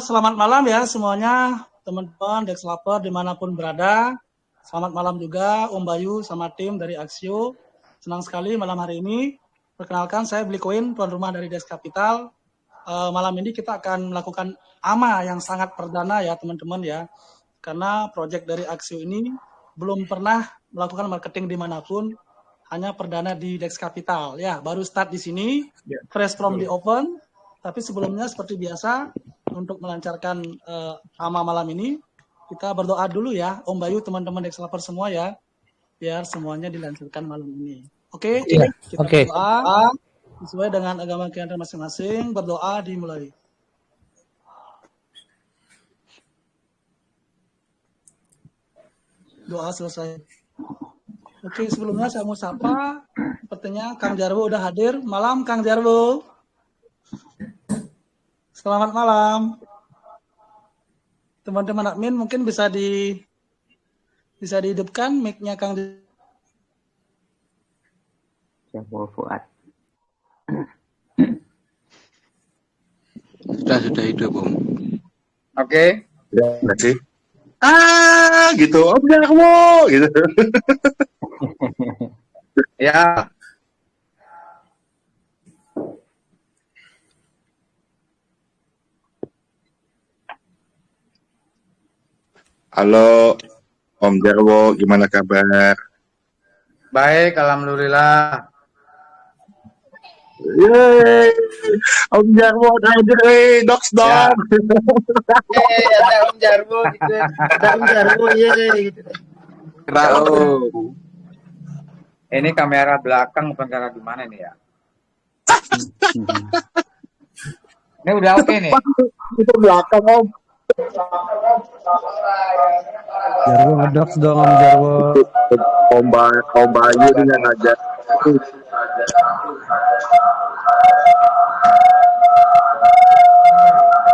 selamat malam ya semuanya, teman-teman Dexlover dimanapun berada. Selamat malam juga Om Bayu sama tim dari Axio. Senang sekali malam hari ini. Perkenalkan, saya Blikoin, tuan rumah dari Dex Capital. Malam ini kita akan melakukan AMA yang sangat perdana ya teman-teman ya. Karena proyek dari Axio ini belum pernah melakukan marketing dimanapun, hanya perdana di Dex Capital. Ya, baru start di sini, fresh from the open. Tapi sebelumnya seperti biasa, untuk melancarkan AMA malam ini, kita berdoa dulu ya, Om Bayu, teman-teman Dexlover semua ya, biar semuanya dilancarkan malam ini. Oke, kita berdoa sesuai dengan agama kita masing-masing. Berdoa dimulai. Doa selesai. Oke, sebelumnya saya mau sapa, sepertinya Kang Jarwo udah hadir. Malam Kang Jarwo. Selamat malam. Teman-teman admin mungkin bisa dihidupkan mic-nya Kang Jarwo Fuad. Sudah hidup, Om. Oke. Ya, masih. Gitu. Om Jarwo gitu. Ya. Halo, Om Jarwo, gimana kabar? Baik, alhamdulillah. Yeay, Om Jarwo hadir, Docs dong. Ada Om Jarwo gitu. Ada Om Jarwo, gitu. Ini kamera belakang bukan kamera gimana nih ya? Ini udah oke nih. Itu belakang, Om. Jarwo ngedoks dong Om Jarwo. Om Bayu dengan aja.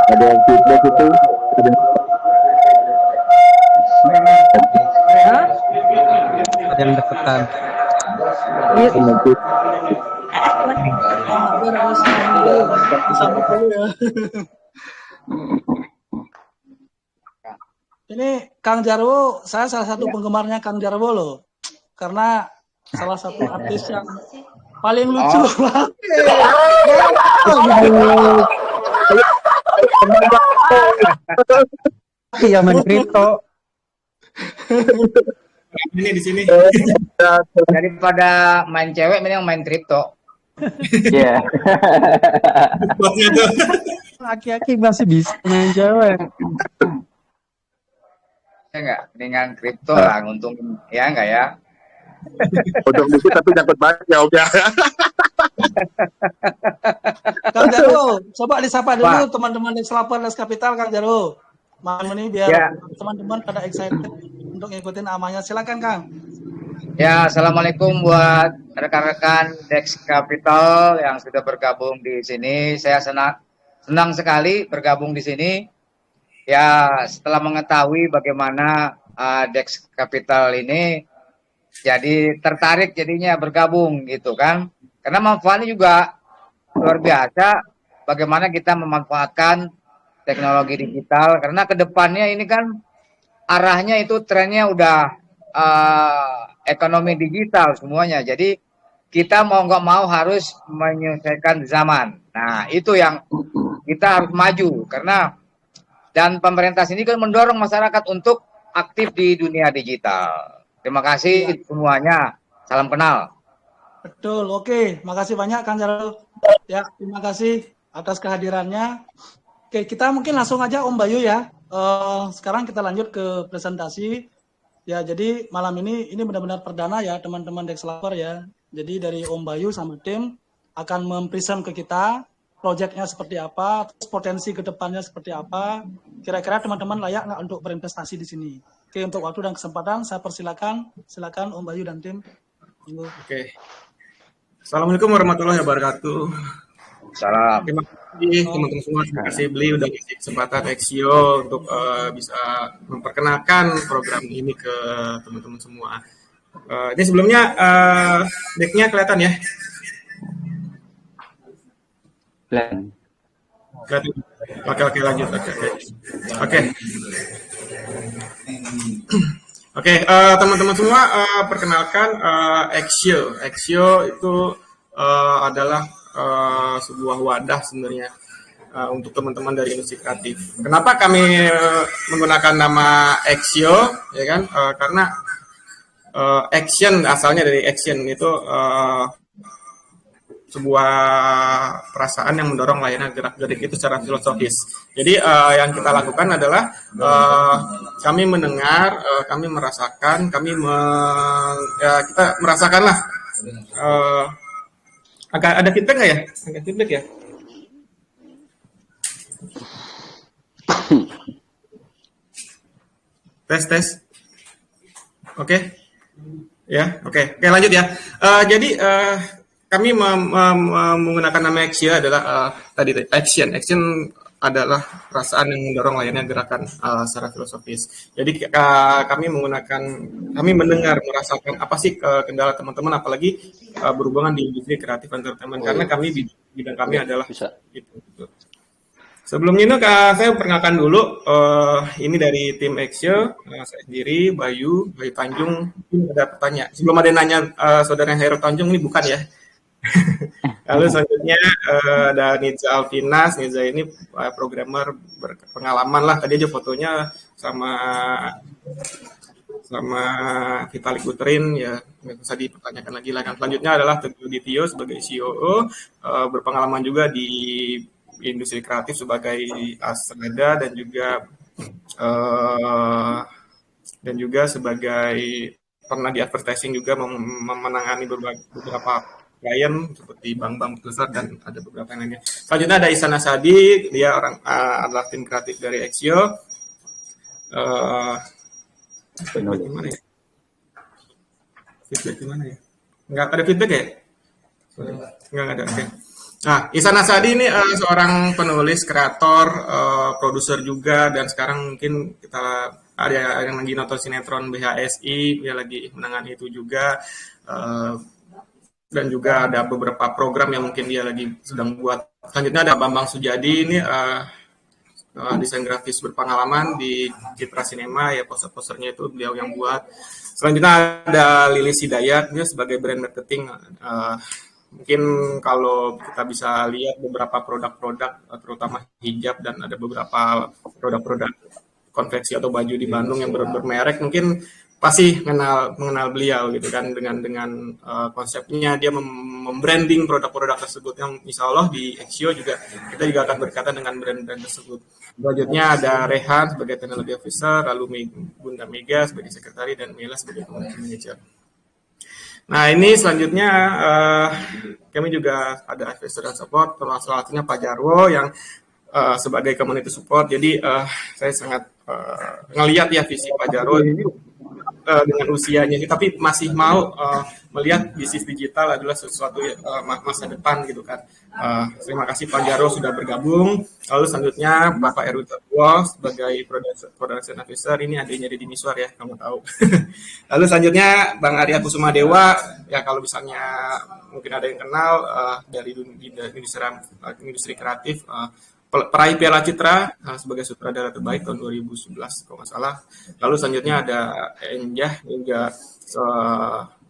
Ada yang feedback itu. Ada yang deketan. Ini Kang Jarwo, saya salah satu penggemarnya Kang Jarwo loh. Karena salah satu artis yang paling lucu lah. Iya main kripto. Ini di sini. Daripada main cewek, mending main kripto. Iya. Aki-aki masih bisa main cewek. Ya enggak? Dengan kripto lah, nguntungin. Ya enggak ya? Untuk dikit tapi dapat banyak ya, Om ya. Kang Jarwo, coba disapa dulu teman-teman Dexlover Dex Capital, Kang Jarwo. Malam ini biar teman-teman pada excited untuk ngikutin amanya. Silakan Kang. Ya, assalamualaikum buat rekan-rekan Dex Capital yang sudah bergabung di sini. Saya senang sekali bergabung di sini. Ya, setelah mengetahui bagaimana Dex Capital ini, jadi tertarik jadinya bergabung gitu kan. Karena manfaatnya juga luar biasa. Bagaimana kita memanfaatkan teknologi digital. Karena kedepannya ini kan arahnya itu trennya udah ekonomi digital semuanya. Jadi kita mau nggak mau harus menyesuaikan zaman. Nah itu yang kita harus maju. Karena dan pemerintah sini kan mendorong masyarakat untuk aktif di dunia digital. Terima kasih semuanya. Salam kenal. Betul, oke. Makasih banyak Kang Jarwo. Ya, terima kasih atas kehadirannya. Oke, kita mungkin langsung aja Om Bayu ya. Sekarang kita lanjut ke presentasi. Ya, jadi malam ini benar-benar perdana ya teman-teman Dexlover ya. Jadi dari Om Bayu sama tim akan mempresent ke kita proyeknya seperti apa, terus potensi ke depannya seperti apa. Kira-kira teman-teman layak nggak untuk berinvestasi di sini? Oke, untuk waktu dan kesempatan saya persilakan. Silakan Om Bayu dan tim. Oke. Assalamualaikum warahmatullahi wabarakatuh. Salam. Terima kasih teman-teman semua. Terima kasih Beli udah kasih kesempatan Axio untuk bisa memperkenalkan program ini ke teman-teman semua. Ini sebelumnya deck-nya kelihatan ya? Berarti oke lanjut. Oke. Oke, teman-teman semua, perkenalkan Axio. Axio itu adalah sebuah wadah sebenarnya untuk teman-teman dari industri kreatif. Kenapa kami menggunakan nama Axio? Ya kan? Karena action asalnya dari action itu sebuah perasaan yang mendorong layanan gerak-gerik itu secara filosofis. Jadi yang kita lakukan adalah kami mendengar, kami merasakan, kita merasakanlah. Agak ada feedback nggak ya? Agak feedback ya? Tes. Oke. Ya, oke, lanjut ya. Jadi kami menggunakan nama Axio adalah tadi action adalah perasaan yang mendorong layanan gerakan secara filosofis. Jadi kami mendengar, merasakan apa sih kendala teman-teman, apalagi berhubungan di industri kreatif entertainment, karena kami bidang kami adalah itu. Sebelumnya saya perkenalkan dulu, ini dari tim Axio, saya sendiri, Bayu Tanjung. Ada pertanyaan, sebelum ada yang nanya saudara Heru Tanjung, ini bukan ya? Lalu selanjutnya ada Niza Alvinas. Niza ini programmer berpengalaman lah, tadi aja fotonya sama Vitalik Buterin, ya nggak usah dipertanyakan lagi lah. Selanjutnya adalah Teguh Ditio sebagai COO, berpengalaman juga di industri kreatif sebagai asrada dan juga sebagai pernah di advertising juga menangani beberapa klien seperti bank besar dan ada beberapa yang lainnya. Selanjutnya ada Isana Sadi, dia adalah tim kreatif dari Axio. Feedback gimana ya? Nggak ada feedback ya? Nggak ada, oke. Nah, Isana Sadi ini seorang penulis, kreator, produser juga, dan sekarang mungkin kita ada yang lagi nonton sinetron BHSI, dia lagi menangani itu juga, dan juga ada beberapa program yang mungkin dia lagi sedang buat. Selanjutnya ada Bambang Sujadi, ini desain grafis berpengalaman di Citra Cinema, ya poster-posternya itu beliau yang buat. Selanjutnya ada Lilis Hidayat, dia sebagai brand marketing. Mungkin kalau kita bisa lihat beberapa produk-produk, terutama hijab, dan ada beberapa produk-produk konveksi atau baju di Bandung yang bermerek, mungkin pasti mengenal beliau gitu kan, dengan konsepnya dia membranding produk-produk tersebut, yang insya Allah di Axio juga kita juga akan berkaitan dengan brand-brand tersebut. Selanjutnya ada Rehan sebagai technology officer, lalu Bunda Mega sebagai sekretari, dan Mila sebagai community manager. Nah, ini selanjutnya kami juga ada advisor dan support, termasuk salah satunya Pak Jarwo yang sebagai community support. Jadi saya sangat ngelihat ya visi Pak Jarwo ini dengan usianya, tapi masih mau melihat bisnis digital adalah sesuatu masa depan gitu kan. Terima kasih Pak Jarwo sudah bergabung. Lalu selanjutnya Bapak Eru Terwo sebagai production officer, ini adanya Deddy Miswar ya, kamu tahu. Lalu selanjutnya Bang Arya Kusuma Dewa, ya kalau misalnya mungkin ada yang kenal dari industri kreatif, peraih Piala Citra sebagai sutradara terbaik tahun 2011 kalau nggak salah. Lalu selanjutnya ada Enjah juga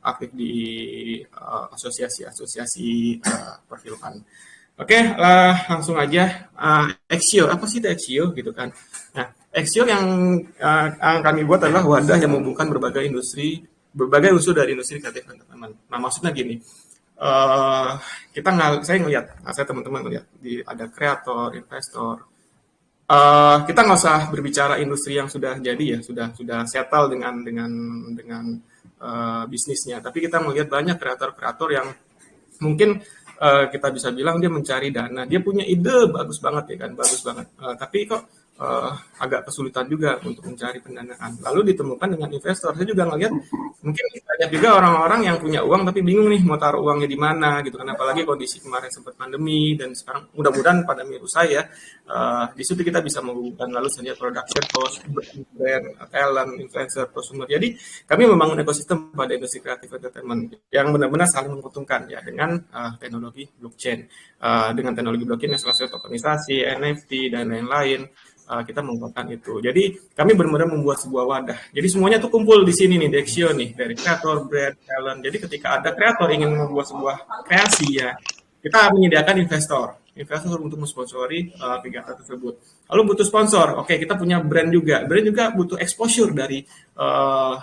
aktif di asosiasi perfilman. Oke, langsung aja. Axio, apa sih itu Axio gitu kan? Nah, Axio yang kami buat adalah wadah yang menghubungkan berbagai unsur dari industri kreatif teman-teman. Nah, maksudnya gini. Saya ngelihat, saya teman-teman ngelihat ada kreator, investor. Kita nggak usah berbicara industri yang sudah jadi ya, sudah settle dengan bisnisnya. Tapi kita melihat banyak kreator-kreator yang mungkin kita bisa bilang dia mencari dana, dia punya ide bagus banget ya kan, bagus banget. Tapi kok agak kesulitan juga untuk mencari pendanaan. Lalu ditemukan dengan investor. Saya juga ngelihat mungkin banyak juga orang-orang yang punya uang tapi bingung nih mau taruh uangnya di mana gitu kan. Apalagi kondisi kemarin sempat pandemi dan sekarang mudah-mudahan pandemi usai ya. Di situ kita bisa menghubungkan lalu saja production cost, brand, talent, influencer, prosumer. Jadi kami membangun ekosistem pada industri kreatif entertainment yang benar-benar saling menguntungkan ya dengan teknologi blockchain. Dengan teknologi blockchain yang salah satu tokenisasi, NFT dan lain-lain. Kita mengungkapkan itu. Jadi kami benar-benar membuat sebuah wadah. Jadi semuanya tuh kumpul di sini nih, di Axio nih, dari kreator, brand, talent. Jadi ketika ada kreator ingin membuat sebuah kreasi ya, kita menyediakan investor untuk mensponsori kegiatan tersebut. Lalu butuh sponsor, oke kita punya brand juga butuh exposure dari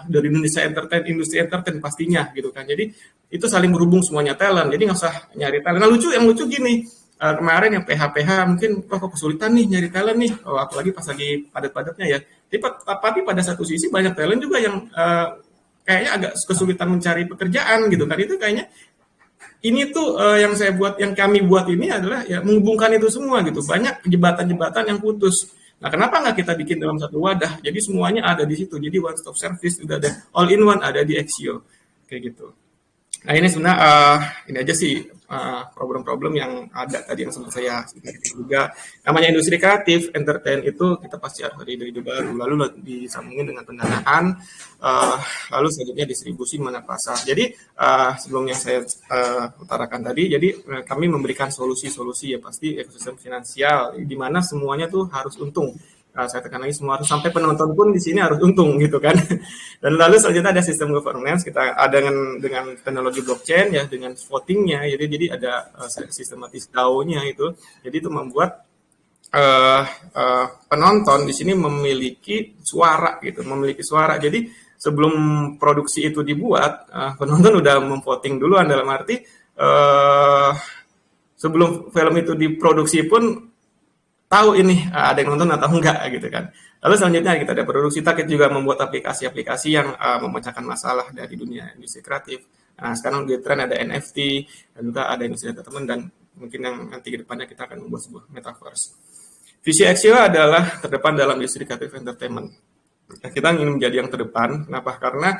Indonesia industri entertain pastinya gitu kan. Jadi itu saling berhubung semuanya talent. Jadi nggak usah nyari talent. Nah yang lucu gini. Kemarin yang PH mungkin kok kesulitan nih nyari talent nih, apalagi pas lagi padat-padatnya ya. Tapi pada satu sisi banyak talent juga yang kayaknya agak kesulitan mencari pekerjaan gitu kan. Itu kayaknya ini tuh yang kami buat ini adalah ya menghubungkan itu semua gitu. Banyak jembatan-jembatan yang putus. Nah, kenapa nggak kita bikin dalam satu wadah? Jadi semuanya ada di situ. Jadi one stop service udah ada, all in one ada di Axio kayak gitu. Nah ini sebenarnya ini aja sih problem-problem yang ada tadi yang sempat saya juga. Namanya industri kreatif, entertain itu kita pasti harus ada ide-ide baru, lalu disambungin dengan pendanaan, lalu selanjutnya distribusi mana pasar. Jadi sebelum yang saya utarakan tadi, jadi kami memberikan solusi-solusi ya pasti ekosistem finansial, di mana semuanya tuh harus untung. Saya tekan lagi semua harus sampai penonton pun di sini harus untung gitu kan. Dan lalu selanjutnya ada sistem governance, kita ada dengan teknologi blockchain ya, dengan votingnya, jadi ada sistematis DAO-nya itu. Jadi itu membuat penonton di sini memiliki suara gitu, Jadi sebelum produksi itu dibuat, penonton udah memvoting duluan, dalam arti sebelum film itu diproduksi pun tahu ini ada yang nonton atau enggak gitu kan. Lalu selanjutnya kita ada produksi, kita juga membuat aplikasi-aplikasi yang memecahkan masalah dari dunia industri kreatif. Nah sekarang di tren ada NFT dan juga ada industri entertainment dan mungkin yang nanti ke depannya kita akan membuat sebuah metaverse. Visi Axio adalah terdepan dalam industri kreatif entertainment. Nah, kita ingin menjadi yang terdepan. Kenapa? Karena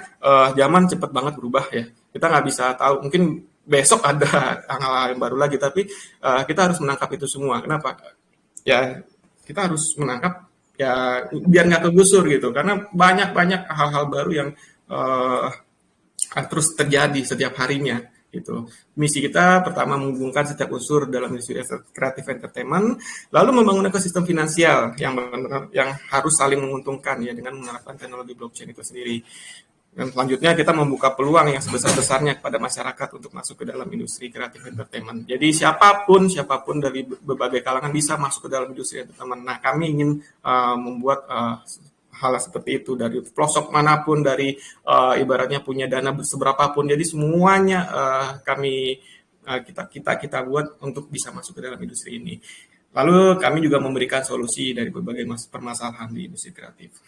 zaman cepat banget berubah ya. Kita nggak bisa tahu, mungkin besok ada hal yang baru lagi, tapi kita harus menangkap itu semua. Kenapa? Ya kita harus menangkap ya biar nggak kegusur gitu, karena banyak hal-hal baru yang terus terjadi setiap harinya gitu. Misi kita pertama menghubungkan setiap unsur dalam industri kreatif entertainment, lalu membangun ekosistem finansial yang harus saling menguntungkan ya dengan menerapkan teknologi blockchain itu sendiri. Dan selanjutnya kita membuka peluang yang sebesar-besarnya kepada masyarakat untuk masuk ke dalam industri kreatif entertainment. Jadi siapapun dari berbagai kalangan bisa masuk ke dalam industri entertainment. Nah, kami ingin membuat hal seperti itu dari pelosok manapun, dari ibaratnya punya dana seberapapun. Jadi semuanya kita buat untuk bisa masuk ke dalam industri ini. Lalu kami juga memberikan solusi dari berbagai permasalahan di industri kreatif.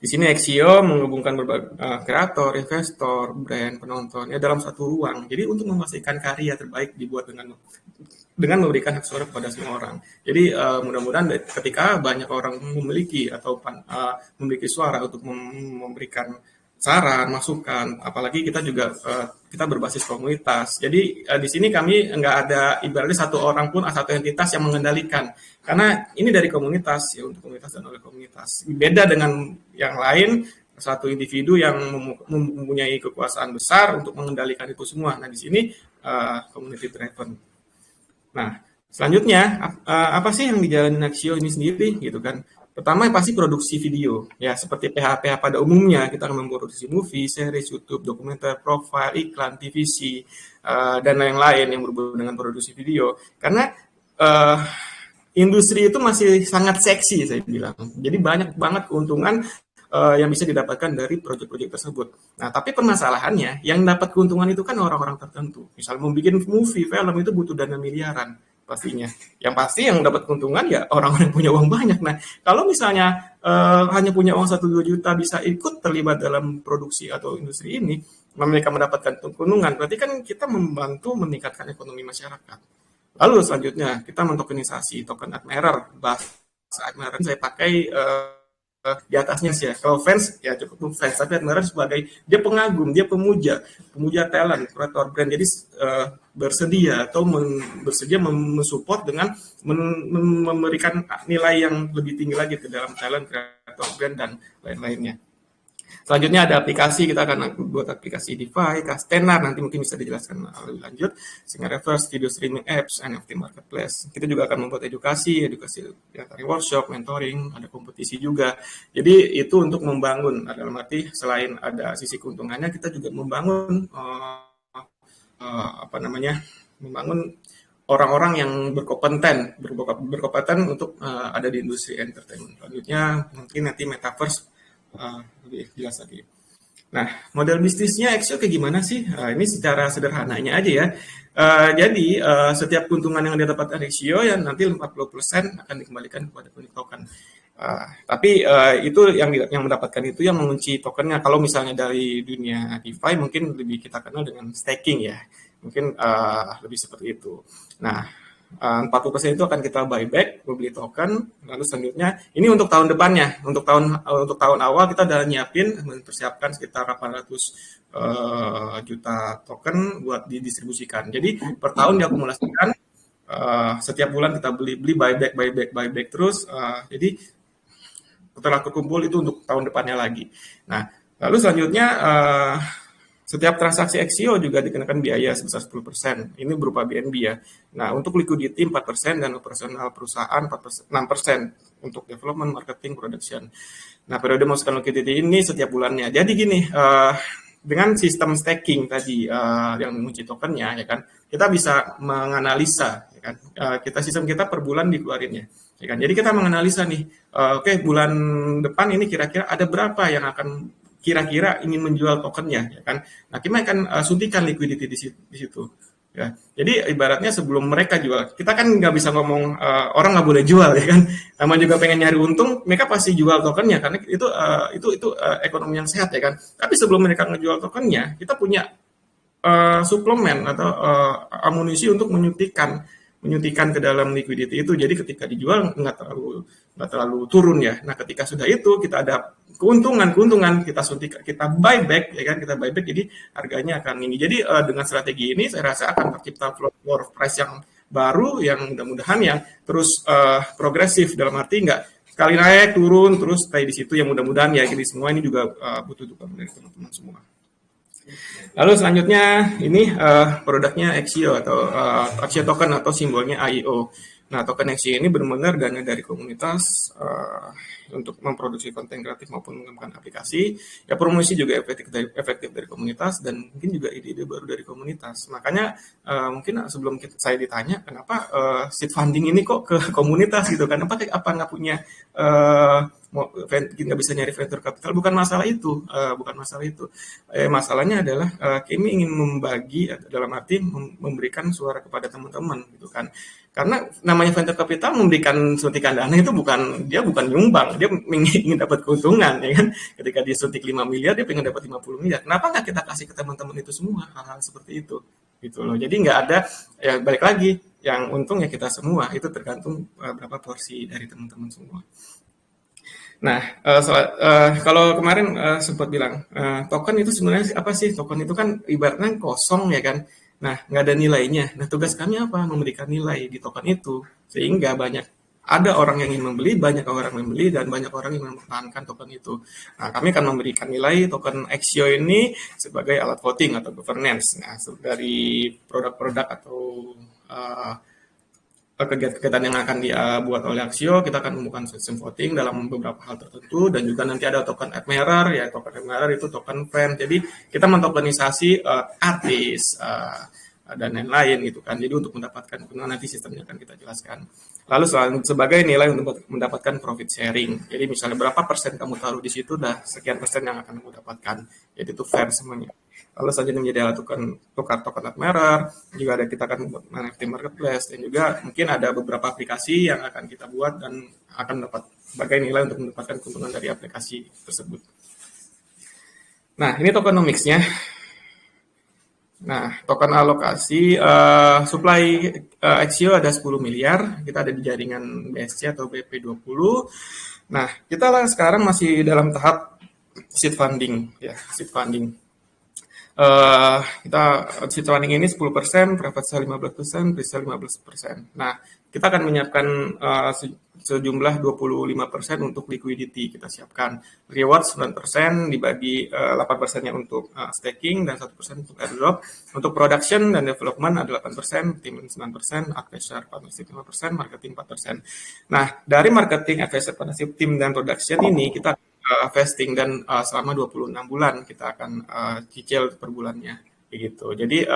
Di sini Axio menghubungkan berbagai kreator, investor, brand, penonton ya dalam satu ruang. Jadi untuk memastikan karya terbaik dibuat dengan memberikan hak suara kepada semua orang. Jadi mudah-mudahan ketika banyak orang memiliki atau memiliki suara untuk memberikan saran, masukan, apalagi kita juga kita berbasis komunitas. Jadi di sini kami nggak ada ibaratnya satu orang pun atau satu entitas yang mengendalikan, karena ini dari komunitas ya, untuk komunitas dan oleh komunitas. Beda dengan yang lain, satu individu yang mempunyai kekuasaan besar untuk mengendalikan itu semua. Nah di sini community driven. Nah selanjutnya apa sih yang dijalani Axio ini sendiri gitu kan? Pertama yang pasti produksi video, ya seperti PH pada umumnya kita akan memproduksi movie, series, YouTube, dokumenter, profile, iklan, TVC, dan lain-lain yang berhubungan dengan produksi video. Karena industri itu masih sangat seksi saya bilang, jadi banyak banget keuntungan yang bisa didapatkan dari proyek-proyek tersebut. Nah tapi permasalahannya yang dapat keuntungan itu kan orang-orang tertentu. Misal membuat movie, film itu butuh dana miliaran. Pastinya. Yang pasti yang dapat keuntungan ya orang-orang yang punya uang banyak. Nah, kalau misalnya hanya punya uang 1-2 juta bisa ikut terlibat dalam produksi atau industri ini, mereka mendapatkan keuntungan, berarti kan kita membantu meningkatkan ekonomi masyarakat. Lalu selanjutnya kita mentokenisasi token admirer, admirer saya pakai di atasnya sih ya. Kalau fans ya cukup fans, tapi admirer sebagai dia pengagum, dia pemuja talent, kreator brand. Jadi bersedia atau bersedia mensupport dengan memberikan nilai yang lebih tinggi lagi ke dalam talent, kreator brand dan lain-lainnya. Selanjutnya ada aplikasi, kita akan buat aplikasi DeFi, Castenar, nanti mungkin bisa dijelaskan lebih lanjut, sehingga reverse video streaming apps, NFT marketplace. Kita juga akan membuat edukasi dari workshop, mentoring, ada kompetisi juga. Jadi itu untuk membangun, dalam arti selain ada sisi keuntungannya, kita juga membangun membangun orang-orang yang berkompeten untuk ada di industri entertainment. Selanjutnya mungkin nanti metaverse lebih jelas lagi. Nah, model bisnisnya Axio kayak gimana sih? Ini secara sederhananya aja ya. Jadi setiap keuntungan yang didapatkan Axio ya nanti 40% akan dikembalikan kepada pemilik token. Tapi itu yang mendapatkan itu yang mengunci tokennya. Kalau misalnya dari dunia DeFi mungkin lebih kita kenal dengan staking ya. Mungkin lebih seperti itu. Nah, 40% itu akan kita buyback, beli token, lalu selanjutnya ini untuk tahun depannya, untuk tahun awal kita udah nyiapin mempersiapkan sekitar 800 juta token buat didistribusikan. Jadi per tahun diakumulasikan, setiap bulan kita beli buyback terus. Jadi setelah terkumpul itu untuk tahun depannya lagi. Nah, lalu selanjutnya setiap transaksi Axio juga dikenakan biaya sebesar 10%. Ini berupa BNB ya. Nah, untuk liquidity 4% dan operasional perusahaan 6% untuk development, marketing, production. Nah, periode masukan liquidity ini setiap bulannya. Jadi gini, dengan sistem staking tadi yang mengunci tokennya, ya kan, kita bisa menganalisa, ya kan, sistem kita per bulan dikeluarinnya. Ya kan? Jadi kita menganalisa nih, oke, bulan depan ini kira-kira ada berapa yang akan kira-kira ingin menjual tokennya, ya kan? Nah, kita akan suntikan liquidity di situ. Ya, jadi ibaratnya sebelum mereka jual, kita kan nggak bisa ngomong orang nggak boleh jual, ya kan? Sama juga pengen nyari untung, mereka pasti jual tokennya karena itu ekonomi yang sehat, ya kan? Tapi sebelum mereka ngejual tokennya, kita punya suplemen atau amunisi untuk menyuntikkan ke dalam liquidity itu. Jadi ketika dijual nggak terlalu turun ya. Nah, ketika sudah itu kita ada keuntungan kita suntik, kita buyback, ya kan, kita buyback, jadi harganya akan ini. Jadi dengan strategi ini saya rasa akan tercipta floor price yang baru yang mudah-mudahan yang terus progresif, dalam arti nggak sekali naik turun terus stay di situ, yang mudah-mudahan ya. Jadi semua ini juga butuh dukungan dari teman-teman semua. Lalu selanjutnya ini produknya Axio atau Axio token atau simbolnya AIO. Nah, token Axio ini benar-benar dana dari komunitas untuk memproduksi konten kreatif maupun mengembangkan aplikasi. Ya, promosi juga efektif dari komunitas dan mungkin juga ide-ide baru dari komunitas. Makanya mungkin sebelum saya ditanya kenapa seed funding ini kok ke komunitas gitu kan? Apa nggak punya nggak bisa nyari venture capital? Bukan masalah itu, masalahnya adalah kami ingin membagi, dalam arti memberikan suara kepada teman-teman gitu kan. Karena namanya venture capital memberikan suntikan dana itu bukan nyumbang, dia ingin dapat keuntungan, ya kan. Ketika dia suntik 5 miliar, dia pengen dapat 50 miliar. Kenapa nggak kita kasih ke teman-teman itu semua hal-hal seperti itu, gitu loh. Jadi nggak ada, ya balik lagi, yang untung ya kita semua, itu tergantung berapa porsi dari teman-teman semua. Nah, kalau kemarin sempat bilang, token itu sebenarnya apa sih? Token itu kan ibaratnya kosong, ya kan. Nah, nggak ada nilainya. Nah, tugas kami apa? Memberikan nilai di token itu. Sehingga ada orang yang ingin membeli, banyak orang yang membeli, dan banyak orang yang mempertahankan token itu. Nah, kami akan memberikan nilai token Axio ini sebagai alat voting atau governance. Nah, dari produk-produk atau kegiatan yang akan dibuat oleh Axio, kita akan membuka sistem voting dalam beberapa hal tertentu, dan juga nanti ada token admirer, ya token admirer itu token fan. Jadi kita mentokenisasi artis dan lain-lain gitu kan. Jadi untuk mendapatkan keuntungan nanti sistemnya akan kita jelaskan. Lalu sebagai nilai untuk mendapatkan profit sharing. Jadi misalnya berapa persen kamu taruh di situ, dah sekian persen yang akan kamu dapatkan. Jadi itu fair semuanya. Lalu selanjutnya menjadi alat tukar token admirer, juga ada kita akan membuat NFT marketplace, dan juga mungkin ada beberapa aplikasi yang akan kita buat dan akan dapat sebagai nilai untuk mendapatkan keuntungan dari aplikasi tersebut. Nah, ini tokenomics-nya. Nah, token alokasi supply Axio ada 10 miliar, kita ada di jaringan BSC atau BP20. Nah, kita lah sekarang masih dalam tahap seed funding, ya, seed funding. Kita seed funding ini 10%, private sale 15%, pre-sale 15%. Nah, kita akan menyiapkan sejumlah 25% untuk liquidity kita siapkan. Reward 9% dibagi 8%-nya untuk staking dan 1% untuk airdrop. Untuk production dan development ada 8%, tim 9%, advisor partnership 5%, marketing 4%. Nah, dari marketing, advisor partnership, tim dan production ini kita vesting dan selama 26 bulan kita akan cicil per bulannya begitu. Jadi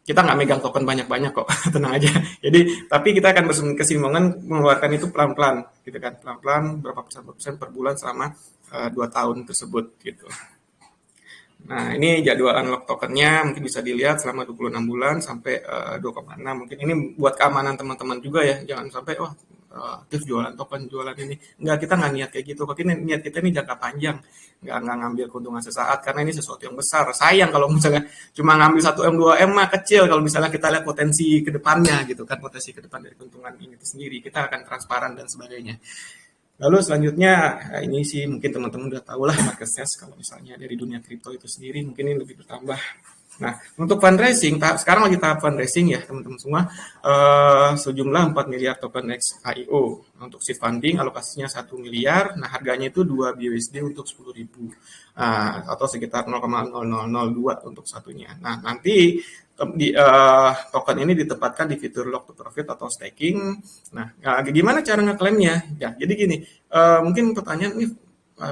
kita nggak megang token banyak-banyak kok, tenang aja. Jadi tapi kita akan berkesinambungan mengeluarkan itu pelan-pelan gitu kan, pelan-pelan berapa persen per bulan selama 2 tahun tersebut gitu. Nah, ini jadwal unlock tokennya mungkin bisa dilihat selama 26 bulan sampai 2,6. Mungkin ini buat keamanan teman-teman juga ya, jangan sampai aktif jualan token, jualan ini. Enggak, kita nggak niat kayak gitu. Kok ini niat kita ini jangka panjang, nggak ngambil keuntungan sesaat karena ini sesuatu yang besar. Sayang kalau misalnya cuma ngambil 1M 2M mah kecil kalau misalnya kita lihat potensi ke depannya gitu kan, potensi ke depan dari keuntungan ini itu sendiri. Kita akan transparan dan sebagainya. Lalu selanjutnya ini sih mungkin teman-teman udah tahu lah market size kalau misalnya dari dunia kripto itu sendiri mungkin ini lebih bertambah. Nah, untuk fundraising, sekarang lagi tahap fundraising ya teman-teman semua, sejumlah 4 miliar token XAIO. Untuk seed funding alokasinya 1 miliar, nah harganya itu 2 BUSD untuk 10.000, atau sekitar 0,0002 untuk satunya. Nah, nanti token ini ditempatkan di fitur lock to profit atau staking. Nah, gimana cara ngeklaimnya? Ya, jadi gini, mungkin pertanyaan ini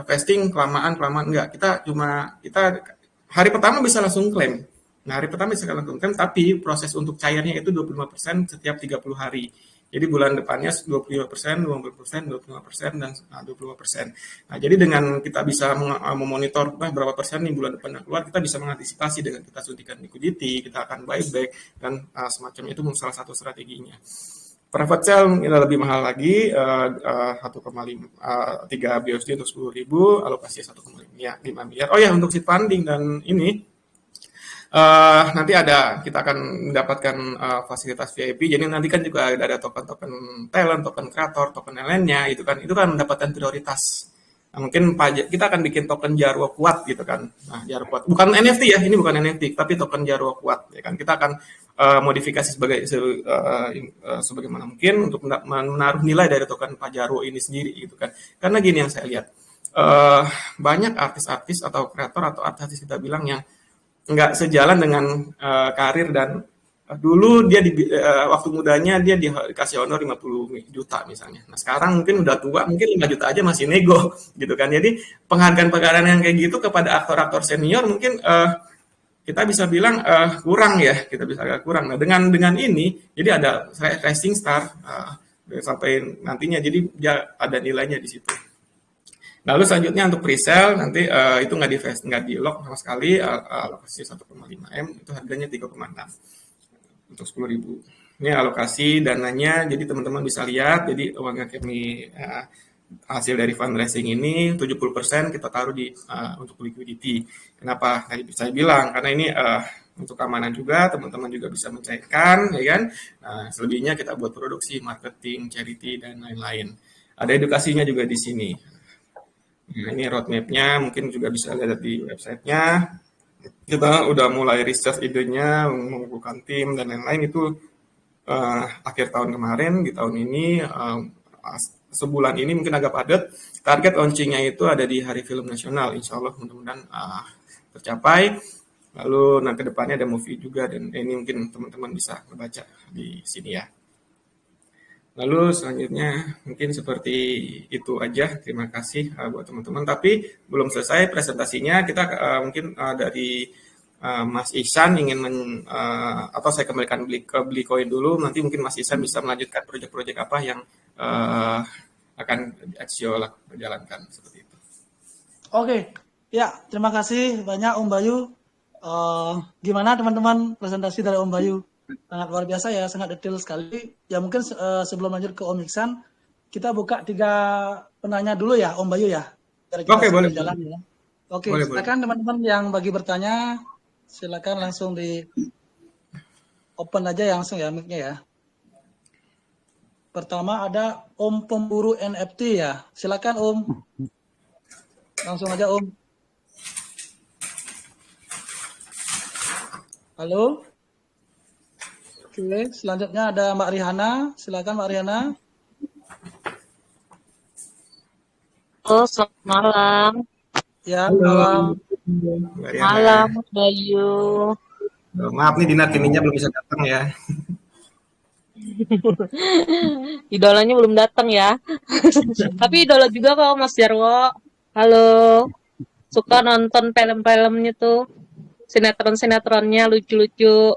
vesting kelamaan enggak. Kita hari pertama bisa langsung klaim. Nah, hari pertama bisa langsung klaim, tapi proses untuk cairnya itu 25% setiap 30 hari. Jadi bulan depannya 25%, 20%, 25%, dan 25%. Nah, jadi dengan kita bisa memonitor berapa persen nih bulan depan yang keluar, kita bisa mengantisipasi dengan kita suntikan liquidity, kita akan buyback, dan semacam itu salah satu strateginya. Private sale lebih mahal lagi, 1,3 BUSD untuk 10.000, alokasi 1,5 miliar. Oh ya, untuk seed funding dan ini, nanti kita akan mendapatkan fasilitas VIP. Jadi nanti kan juga ada token-token talent, token kreator, token lainnya, itu kan mendapatkan prioritas. Nah, mungkin kita akan bikin token Jarwo kuat gitu kan. Nah, Jarwo kuat bukan NFT ya, ini bukan NFT, tapi token Jarwo kuat ya kan. Kita akan modifikasi sebagaimana mungkin untuk menaruh nilai dari token Pak Jarwo ini sendiri gitu kan. Karena gini yang saya lihat, banyak artis-artis atau kreator atau artis kita bilang yang nggak sejalan dengan karir dan dulu dia waktu mudanya dia dikasih honor 50 juta misalnya. Nah, sekarang mungkin udah tua, mungkin 5 juta aja masih nego gitu kan. Jadi penghargaan yang kayak gitu kepada aktor-aktor senior mungkin kita bisa bilang kurang ya, kita bisa agak kurang. Nah, dengan ini jadi ada rising star sampai nantinya, jadi dia ada nilainya di situ. Lalu selanjutnya untuk pre-sale nanti itu nggak di lock sama sekali, alokasi 1,5M itu harganya 3,6 untuk 10.000. Ini alokasi dananya, jadi teman-teman bisa lihat, jadi uang yang kami hasil dari fundraising ini 70% kita taruh untuk liquidity. Kenapa? Tadi saya bilang karena ini untuk keamanan juga, teman-teman juga bisa mencairkan, ya kan? Nah, selebihnya kita buat produksi, marketing, charity dan lain-lain. Ada edukasinya juga di sini. Nah, ini roadmap-nya mungkin juga bisa lihat di website-nya. Kita udah mulai research idenya, mengumpulkan tim dan lain-lain itu akhir tahun kemarin. Di tahun ini sebulan ini mungkin agak padat. Target launching-nya itu ada di Hari Film Nasional. Insya Allah mudah-mudahan tercapai. Lalu ke depannya ada movie juga, dan ini mungkin teman-teman bisa membaca di sini ya. Lalu selanjutnya mungkin seperti itu aja. Terima kasih buat teman-teman. Tapi belum selesai presentasinya. Kita mungkin dari Mas Ihsan ingin atau saya kembalikan ke Blikoin dulu. Nanti mungkin Mas Ihsan bisa melanjutkan proyek-proyek apa yang akan Axio jalankan seperti itu. Oke, ya terima kasih banyak Om Bayu. Gimana teman-teman presentasi dari Om Bayu? Sangat luar biasa ya, sangat detail sekali. Ya mungkin sebelum lanjut ke Om Ihsan, kita buka 3 penanya dulu ya Om Bayu ya. Oke, boleh. Jalan, ya. Oke, silakan teman-teman yang bagi bertanya, Silakan langsung di open aja langsung ya mic-nya ya. Pertama ada Om Pemburu NFT ya. Silakan Om. Langsung aja Om. Halo. Oke, selanjutnya ada Mbak Rihanna. Silakan Mbak Rihanna. Halo, selamat malam. Ya, malam. Malam, Bayu. Maaf nih Dina, timnya belum bisa datang ya. Idolanya belum datang ya. Tapi idola juga kok Mas Jarwo. Halo. Suka nonton film-filmnya tuh. Sinetron-sinetronnya lucu-lucu.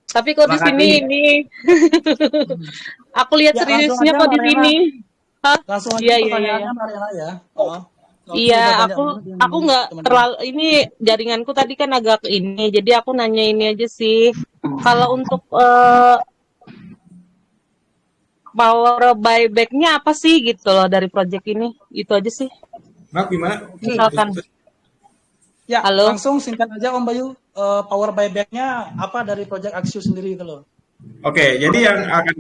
Tapi kok di sini ini aku lihat Ya, seriusnya langsung kok aja, di sini. Hah? Langsung aja Iya, iya, iya. pertanyaannya Mbak Rihanna ya. Oh. Iya, Udah banyak aku banget yang nggak teman-teman. terlalu ini jaringanku tadi kan agak ini, jadi aku nanya ini aja sih. Kalau untuk power buyback-nya apa sih gitu loh dari project ini? Itu aja sih. Maaf gimana? Misalkan. Ya, Halo? langsung singkat aja Om Bayu. Power buyback-nya apa dari Project Axiu sendiri itu loh? Oke, jadi yang akan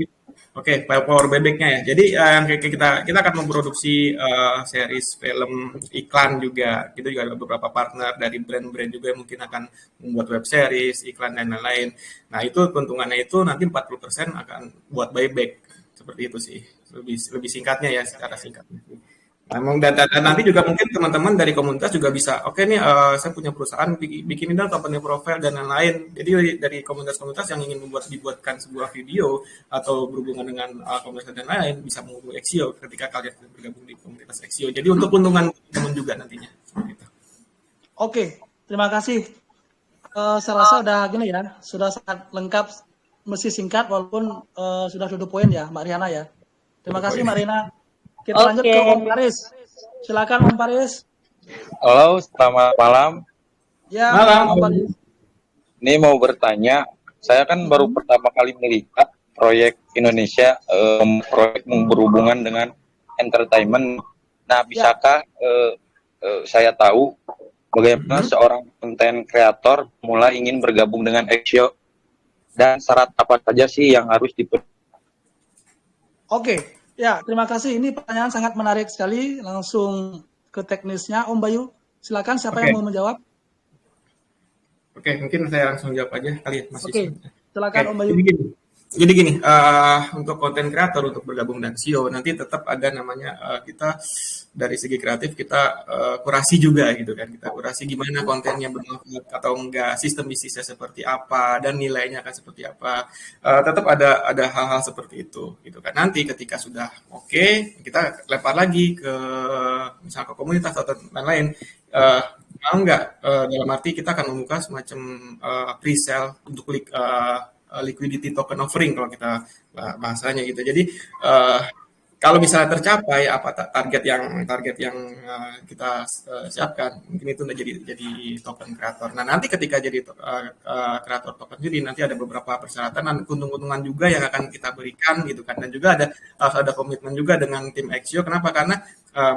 power buyback-nya ya. Jadi yang kita akan memproduksi series film iklan juga. Kita juga ada beberapa partner dari brand-brand juga yang mungkin akan membuat web series, iklan dan lain-lain. Nah, itu keuntungannya itu nanti 40% akan buat buyback. Seperti itu sih. Lebih singkatnya ya, secara singkatnya. Memang dan nanti juga mungkin teman-teman dari komunitas juga bisa, oke nih saya punya perusahaan bikin dong company profile dan lain-lain. Jadi dari komunitas-komunitas yang ingin dibuatkan sebuah video atau berhubungan dengan komunitas dan lain-lain bisa menghubungi Exio ketika kalian bergabung di komunitas Exio. Jadi untuk keuntungan teman juga nantinya. Gitu. Oke, terima kasih. Saya rasa udah gini ya, sudah sangat lengkap, mesti singkat walaupun sudah to the point ya, Mbak Rihanna ya. Terima kasih Mbak Rihanna. Kita lanjut ke Om Paris. Silakan Om Paris. Halo, selamat malam. Ya, Malam. Om Paris. Ini mau bertanya, saya kan baru pertama kali melihat proyek Indonesia, proyek berhubungan dengan entertainment. Nah, bisakah saya tahu bagaimana seorang konten kreator mulai ingin bergabung dengan Exio dan syarat apa saja sih yang harus dipenuhi? Oke. Ya, terima kasih. Ini pertanyaan sangat menarik sekali. Langsung ke teknisnya, Om Bayu. Silakan siapa yang mau menjawab? Oke, mungkin saya langsung jawab aja kali ya, Mas. Oke, silakan Om Bayu. Jadi gini, untuk konten kreator untuk bergabung dengan Exio nanti tetap ada namanya kita dari segi kreatif kita kurasi juga gitu kan, kita kurasi gimana kontennya bermanfaat atau enggak, sistem bisnisnya seperti apa dan nilainya akan seperti apa, tetap ada hal-hal seperti itu gitu kan. Nanti ketika sudah oke, kita lempar lagi ke misalnya ke komunitas atau lain-lain. Mau enggak dalam arti kita akan membuka semacam pre-sale untuk liquidity token offering kalau kita bahasanya gitu. Jadi kalau misalnya tercapai apa target yang kita siapkan, mungkin itu udah jadi token kreator. Nah, nanti ketika jadi kreator token jadi nanti ada beberapa persyaratan dan keuntungan juga yang akan kita berikan gitu kan. Dan juga ada komitmen juga dengan tim Exio. Kenapa? Karena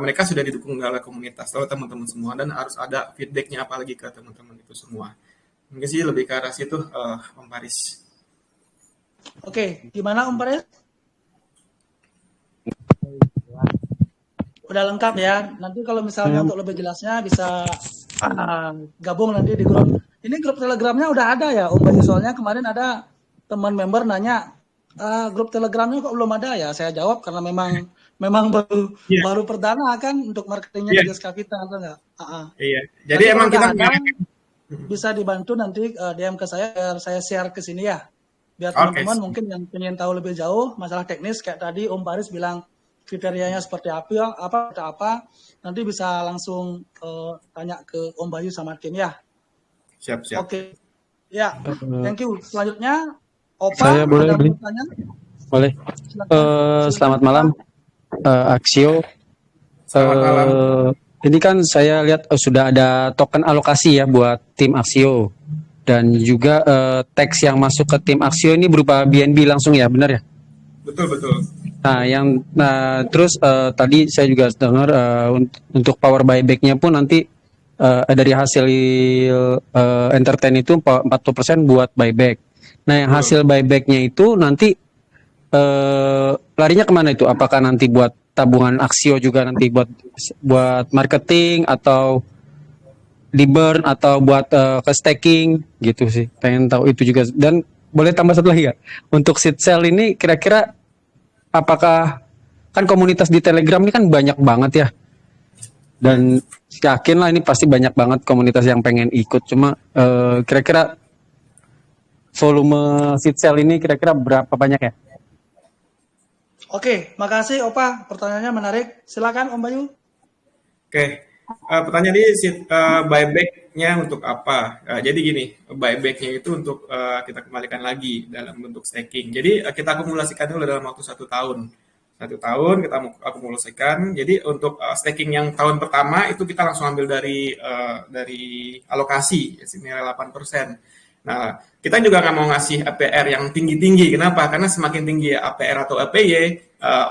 mereka sudah didukung oleh komunitas, oleh teman-teman semua, dan harus ada feedbacknya apalagi ke teman-teman itu semua. Mungkin sih lebih ke arah situ, Om Paris. Oke, gimana Om Paris? Udah lengkap ya. Nanti kalau misalnya untuk lebih jelasnya bisa gabung nanti di grup. Ini grup Telegramnya udah ada ya Om Bayu? Soalnya kemarin ada teman member nanya, grup Telegramnya kok belum ada ya? Saya jawab karena memang baru perdana kan untuk marketingnya di Dex Capital, atau enggak? Iya. Jadi emang kita bisa dibantu nanti DM ke saya biar saya share ke sini ya. Biar teman-teman mungkin yang ingin tahu lebih jauh masalah teknis kayak tadi Om Paris bilang kriterianya seperti apa, nanti bisa langsung tanya ke Om Bayu sama tim ya. Siap. Oke. Ya, thank you. Selanjutnya Opa, saya boleh beli? Boleh. Selamat malam, Axio. Selamat malam. Ini kan saya lihat sudah ada token alokasi ya buat tim Axio. Dan juga teks yang masuk ke tim Axio ini berupa BNB langsung ya, benar ya? Betul. Nah, terus tadi saya juga dengar untuk power buyback-nya pun nanti dari hasil entertain itu 40% buat buyback. Nah, yang hasil buybacknya itu nanti larinya kemana itu? Apakah nanti buat tabungan Aksio juga nanti buat marketing atau di burn atau buat ke staking gitu sih? Pengen tahu itu juga. Dan boleh tambah satu lagi nggak? Untuk seed sale ini kira-kira apakah kan komunitas di Telegram ini kan banyak banget ya? Dan yakin lah ini pasti banyak banget komunitas yang pengen ikut. Cuma kira-kira volume seed sale ini kira-kira berapa banyak ya? Oke, makasih Opa. Pertanyaannya menarik. Silakan Om Bayu. Oke, pertanyaan ini buyback-nya untuk apa? Jadi gini, buyback-nya itu untuk kita kembalikan lagi dalam bentuk staking. Jadi kita akumulasikan dulu dalam waktu 1 tahun. 1 tahun kita akumulasikan. Jadi untuk staking yang tahun pertama itu kita langsung ambil dari alokasi, senilai 8%. Nah, kita juga nggak mau ngasih APR yang tinggi-tinggi. Kenapa? Karena semakin tinggi APR atau APY,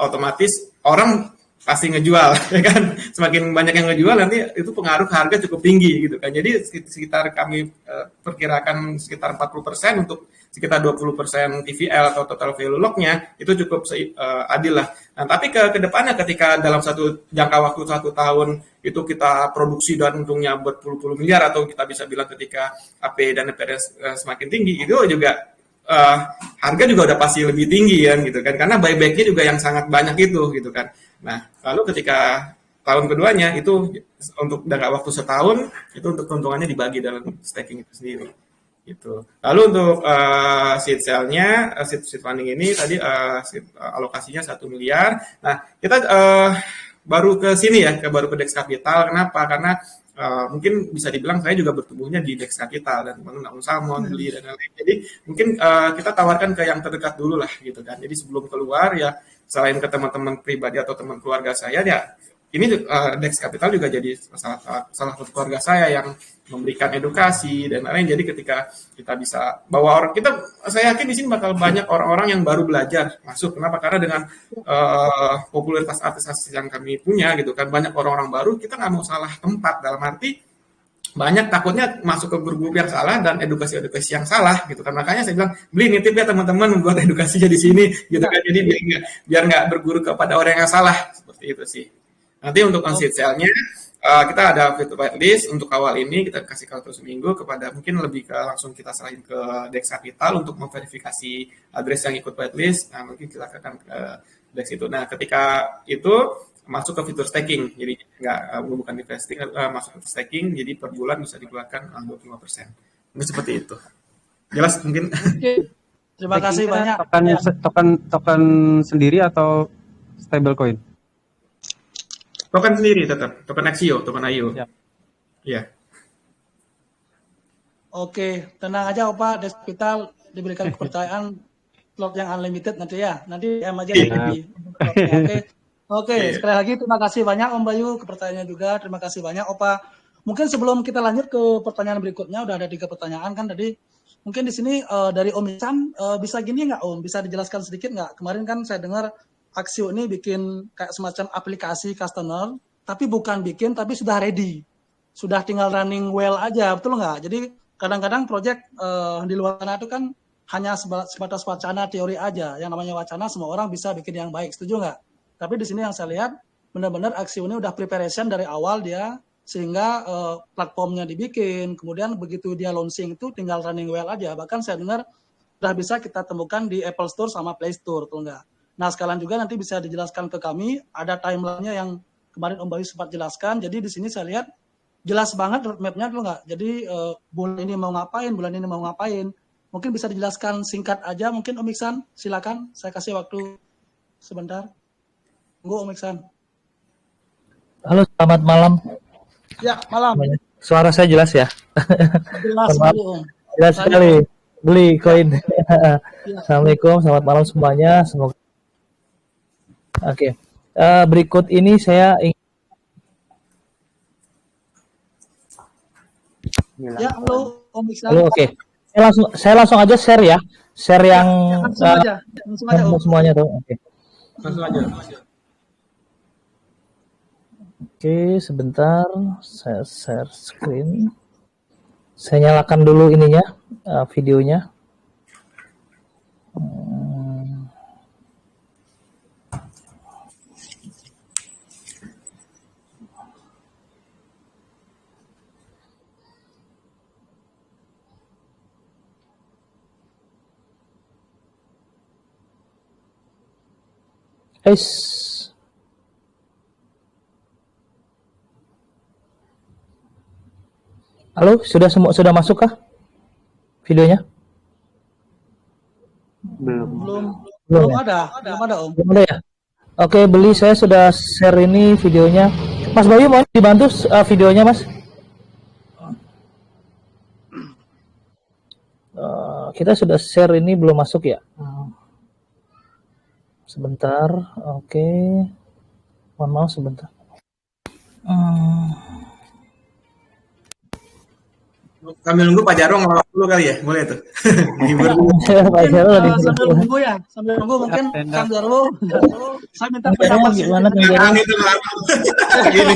otomatis orang pasti ngejual, ya kan? Semakin banyak yang ngejual, nanti itu pengaruh harga cukup tinggi, gitu kan. Jadi sekitar kami perkirakan sekitar 40% untuk sekitar 20% TVL atau total value lock-nya, itu cukup adil lah. Nah, tapi ke depannya ketika dalam jangka waktu 1 tahun itu kita produksi dan untungnya berpuluh-puluh miliar, atau kita bisa bilang ketika AP dan NPR semakin tinggi, itu juga harga juga udah pasti lebih tinggi kan, gitu kan, karena buyback-nya juga yang sangat banyak itu, gitu kan. Nah, lalu ketika tahun keduanya itu untuk jangka waktu setahun, itu untuk keuntungannya dibagi dalam staking itu sendiri. Gitu. Lalu untuk seed sale-nya, seed funding ini tadi alokasinya 1 miliar. Nah, kita baru ke sini ya, baru ke Dex Capital. Kenapa? Karena mungkin bisa dibilang saya juga bertumbuhnya di Dex Capital dan teman-teman Salmon, beli dan lain-lain. Jadi mungkin kita tawarkan ke yang terdekat dulu lah, gitu kan. Jadi sebelum keluar ya, selain ke teman-teman pribadi atau teman keluarga saya, ya ini Dex Capital juga jadi salah satu keluarga saya yang memberikan edukasi dan lain-lain. Jadi ketika kita bisa bawa orang, saya yakin di sini bakal banyak orang-orang yang baru belajar masuk. Kenapa? Karena dengan popularitas artis-artis yang kami punya, gitu kan, banyak orang-orang baru, kita nggak mau salah tempat, dalam arti banyak takutnya masuk ke grup-grup yang salah dan edukasi-edukasi yang salah, gitu kan. Makanya saya bilang, beli nitip ya teman-teman membuat edukasinya di sini, gitu kan. Jadi biar nggak berguru kepada orang yang salah, seperti itu sih. Nanti untuk seed sale-nya kita ada virtual whitelist untuk awal ini, kita kasih waktu seminggu kepada, mungkin lebih ke langsung kita serahin ke Dex Capital untuk memverifikasi address yang ikut whitelist. Nah, mungkin kita akan ke Dex itu. Nah, ketika itu masuk ke fitur staking, jadi bukan investing, masuk ke staking, jadi per bulan bisa dikeluarkan 25%. Mungkin seperti itu. Jelas mungkin. Terima kasih banyak. Token sendiri atau stablecoin? Token sendiri tetap, token Axio, token IO. Ya. Oke, tenang aja Opa, Dex Capital diberikan kepercayaan slot yang unlimited nanti ya. Nanti DM aja di Oke, sekali lagi terima kasih banyak Om Bayu, kepercayaannya juga. Terima kasih banyak Opa. Mungkin sebelum kita lanjut ke pertanyaan berikutnya, udah ada 3 pertanyaan kan tadi. Mungkin di sini dari Om Ican bisa gini nggak Om? Bisa dijelaskan sedikit nggak? Kemarin kan saya dengar Aksio ini bikin kayak semacam aplikasi customer, tapi bukan bikin, tapi sudah ready. Sudah tinggal running well aja, betul nggak? Jadi kadang-kadang project di luar sana itu kan hanya sebatas wacana, teori aja. Yang namanya wacana, semua orang bisa bikin yang baik, setuju nggak? Tapi di sini yang saya lihat, benar-benar Aksio ini udah preparation dari awal dia, sehingga platformnya dibikin, kemudian begitu dia launching itu tinggal running well aja. Bahkan saya dengar sudah bisa kita temukan di Apple Store sama Play Store, betul nggak? Nah, sekalian juga nanti bisa dijelaskan ke kami, ada timeline-nya yang kemarin Om Bayu sempat jelaskan. Jadi di sini saya lihat jelas banget roadmap-nya tuh nggak. Jadi bulan ini mau ngapain, bulan ini mau ngapain. Mungkin bisa dijelaskan singkat aja, mungkin Om Iksan, silakan. Saya kasih waktu sebentar. Tunggu Om Iksan. Halo, selamat malam. Ya, malam. Suara saya jelas ya? Jelas sekali Om. Jelas sekali. Beli koin. Ya. Assalamualaikum, selamat malam semuanya. Semoga Oke, berikut ini saya ingin. Ya, halo Om Iksan. Halo, oke. Saya langsung aja share ya. Share yang langsung aja Om. Semuanya tuh. Oke. Langsung aja. Oke, sebentar. Saya share screen. Saya nyalakan dulu ininya, videonya. Halo, sudah masuk kah videonya? Belum ada Om. Belum ada ya? Oke, Beli, saya sudah share ini videonya. Mas Bayu mau dibantu videonya, Mas? Kita sudah share ini, belum masuk ya? Sebentar, oke. Mohon maaf sebentar. Sambil nunggu Pak Jarwo ngelawak dulu kali ya, boleh tuh. Hibur dulu. Pak Jarwo Sambil nunggu ya, sambil nunggu mungkin Kang Jarwo, saya minta pendapat gimana Kang Jarwo? Gini.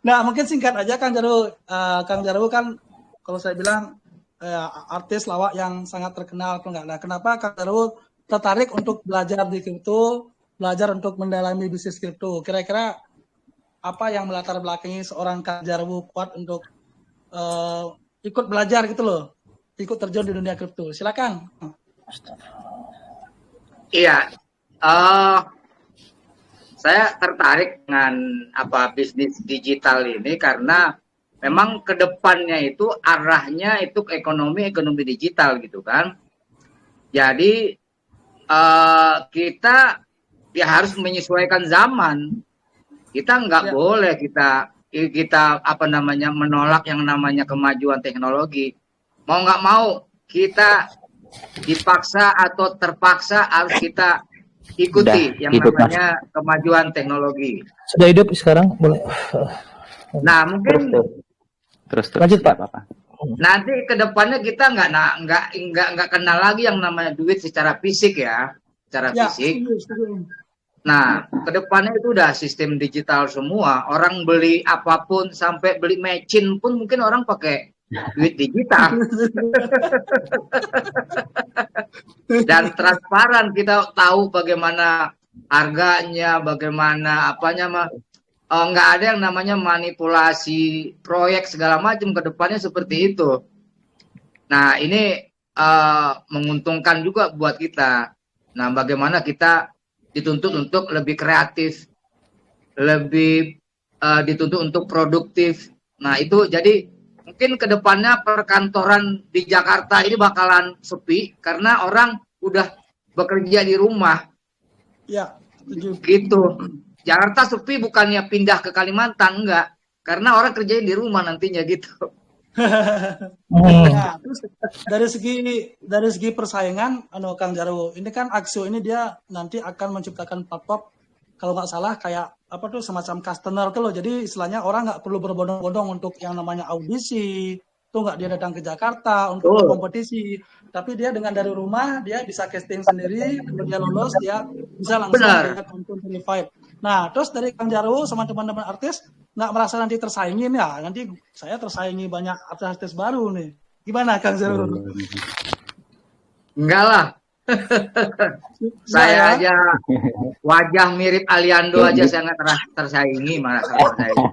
Nah, mungkin singkat aja Kang Jarwo. Kang Jarwo kan kalau saya bilang artis lawak yang sangat terkenal atau enggak. Nah, kenapa Kang Jarwo tertarik untuk belajar di kripto, belajar untuk mendalami bisnis kripto? Kira-kira apa yang melatar belakangi seorang Kang Jarwo kuat untuk ikut belajar gitu loh, ikut terjun di dunia kripto? Silakan. Iya, saya tertarik dengan bisnis digital ini karena memang kedepannya itu arahnya itu ke ekonomi digital gitu kan. Jadi kita ya harus menyesuaikan zaman. Kita nggak boleh kita menolak yang namanya kemajuan teknologi. Mau nggak mau kita dipaksa atau terpaksa harus kita ikuti yang namanya kemajuan teknologi. Sudah hidup sekarang, boleh. Nah, mungkin terus lanjut Pak. Nanti kedepannya kita nggak kenal lagi yang namanya duit secara fisik ya, fisik. Nah, kedepannya itu udah sistem digital semua. Orang beli apapun sampai beli mecin pun mungkin orang pakai duit digital. Dan transparan, kita tahu bagaimana harganya, bagaimana nggak ada yang namanya manipulasi proyek segala macam, kedepannya seperti itu. Nah, ini menguntungkan juga buat kita. Nah, bagaimana kita dituntut untuk lebih kreatif, lebih dituntut untuk produktif. Nah, itu jadi mungkin kedepannya perkantoran di Jakarta ini bakalan sepi karena orang udah bekerja di rumah. Ya, gitu. Jakarta sepi bukannya pindah ke Kalimantan, enggak. Karena orang kerjain di rumah nantinya gitu. Nah, terus dari segi persaingan, Kang Jarwo, ini kan Axio ini dia nanti akan menciptakan platform, kalau nggak salah kayak semacam customer tuh loh. Jadi istilahnya orang nggak perlu berbondong-bondong untuk yang namanya audisi, tuh nggak dia datang ke Jakarta untuk kompetisi, tapi dia dengan dari rumah dia bisa casting sendiri, kalau dia lolos dia bisa langsung lihat untuk verified. Nah, terus dari Kang Jarwo sama teman-teman artis nggak merasa nanti tersaingin ya? Nanti saya tersaingi banyak artis-artis baru nih. Gimana Kang Jarwo? Enggak lah. Saya aja wajah mirip Aliando aja saya nggak tersaingi, malah tersaingi.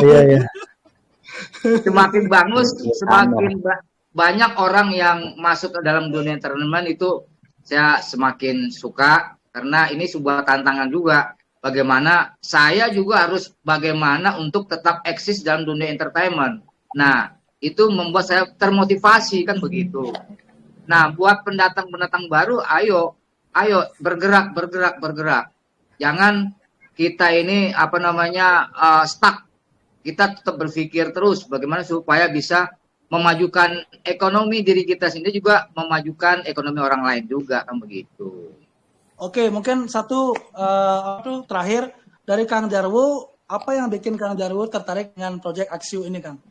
Iya. Semakin bagus, semakin banyak orang yang masuk ke dalam dunia entertainment itu saya semakin suka, karena ini sebuah tantangan juga. Bagaimana saya juga harus bagaimana untuk tetap eksis dalam dunia entertainment. Nah, itu membuat saya termotivasi kan begitu. Nah, buat pendatang-pendatang baru, ayo bergerak. Jangan kita ini stuck. Kita tetap berpikir terus bagaimana supaya bisa memajukan ekonomi diri kita sendiri, juga memajukan ekonomi orang lain juga kan begitu. Oke, mungkin satu terakhir dari Kang Jarwo, apa yang bikin Kang Jarwo tertarik dengan proyek Axio ini, Kang?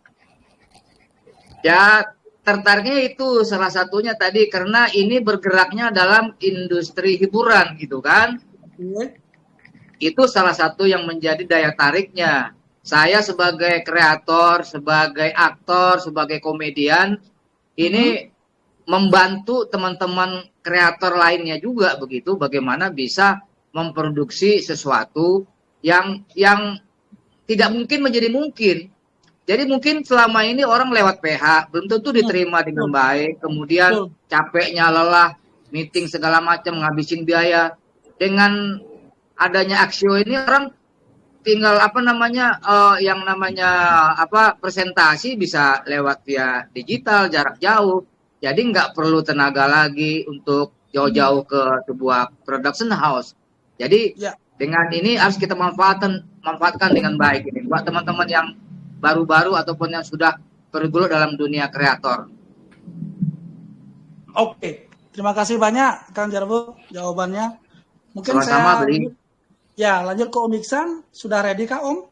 Ya, tertariknya itu salah satunya tadi karena ini bergeraknya dalam industri hiburan gitu kan. Oke. Itu salah satu yang menjadi daya tariknya. Saya sebagai kreator, sebagai aktor, sebagai komedian, ini membantu teman-teman kreator lainnya juga begitu, bagaimana bisa memproduksi sesuatu yang tidak mungkin menjadi mungkin. Jadi mungkin selama ini orang lewat PH belum tentu diterima dengan baik, kemudian capeknya, lelah, meeting segala macam, ngabisin biaya. Dengan adanya Aksio ini orang tinggal yang namanya presentasi bisa lewat via digital jarak jauh. Jadi nggak perlu tenaga lagi untuk jauh-jauh ke sebuah production house. Jadi dengan ini harus kita manfaatkan dengan baik ini buat teman-teman yang baru-baru ataupun yang sudah bergelut dalam dunia kreator. Oke, terima kasih banyak Kang Jarwo jawabannya. Mungkin Sama-sama, saya Beli. ya lanjut ke Om Iksan. Sudah ready Kak Om?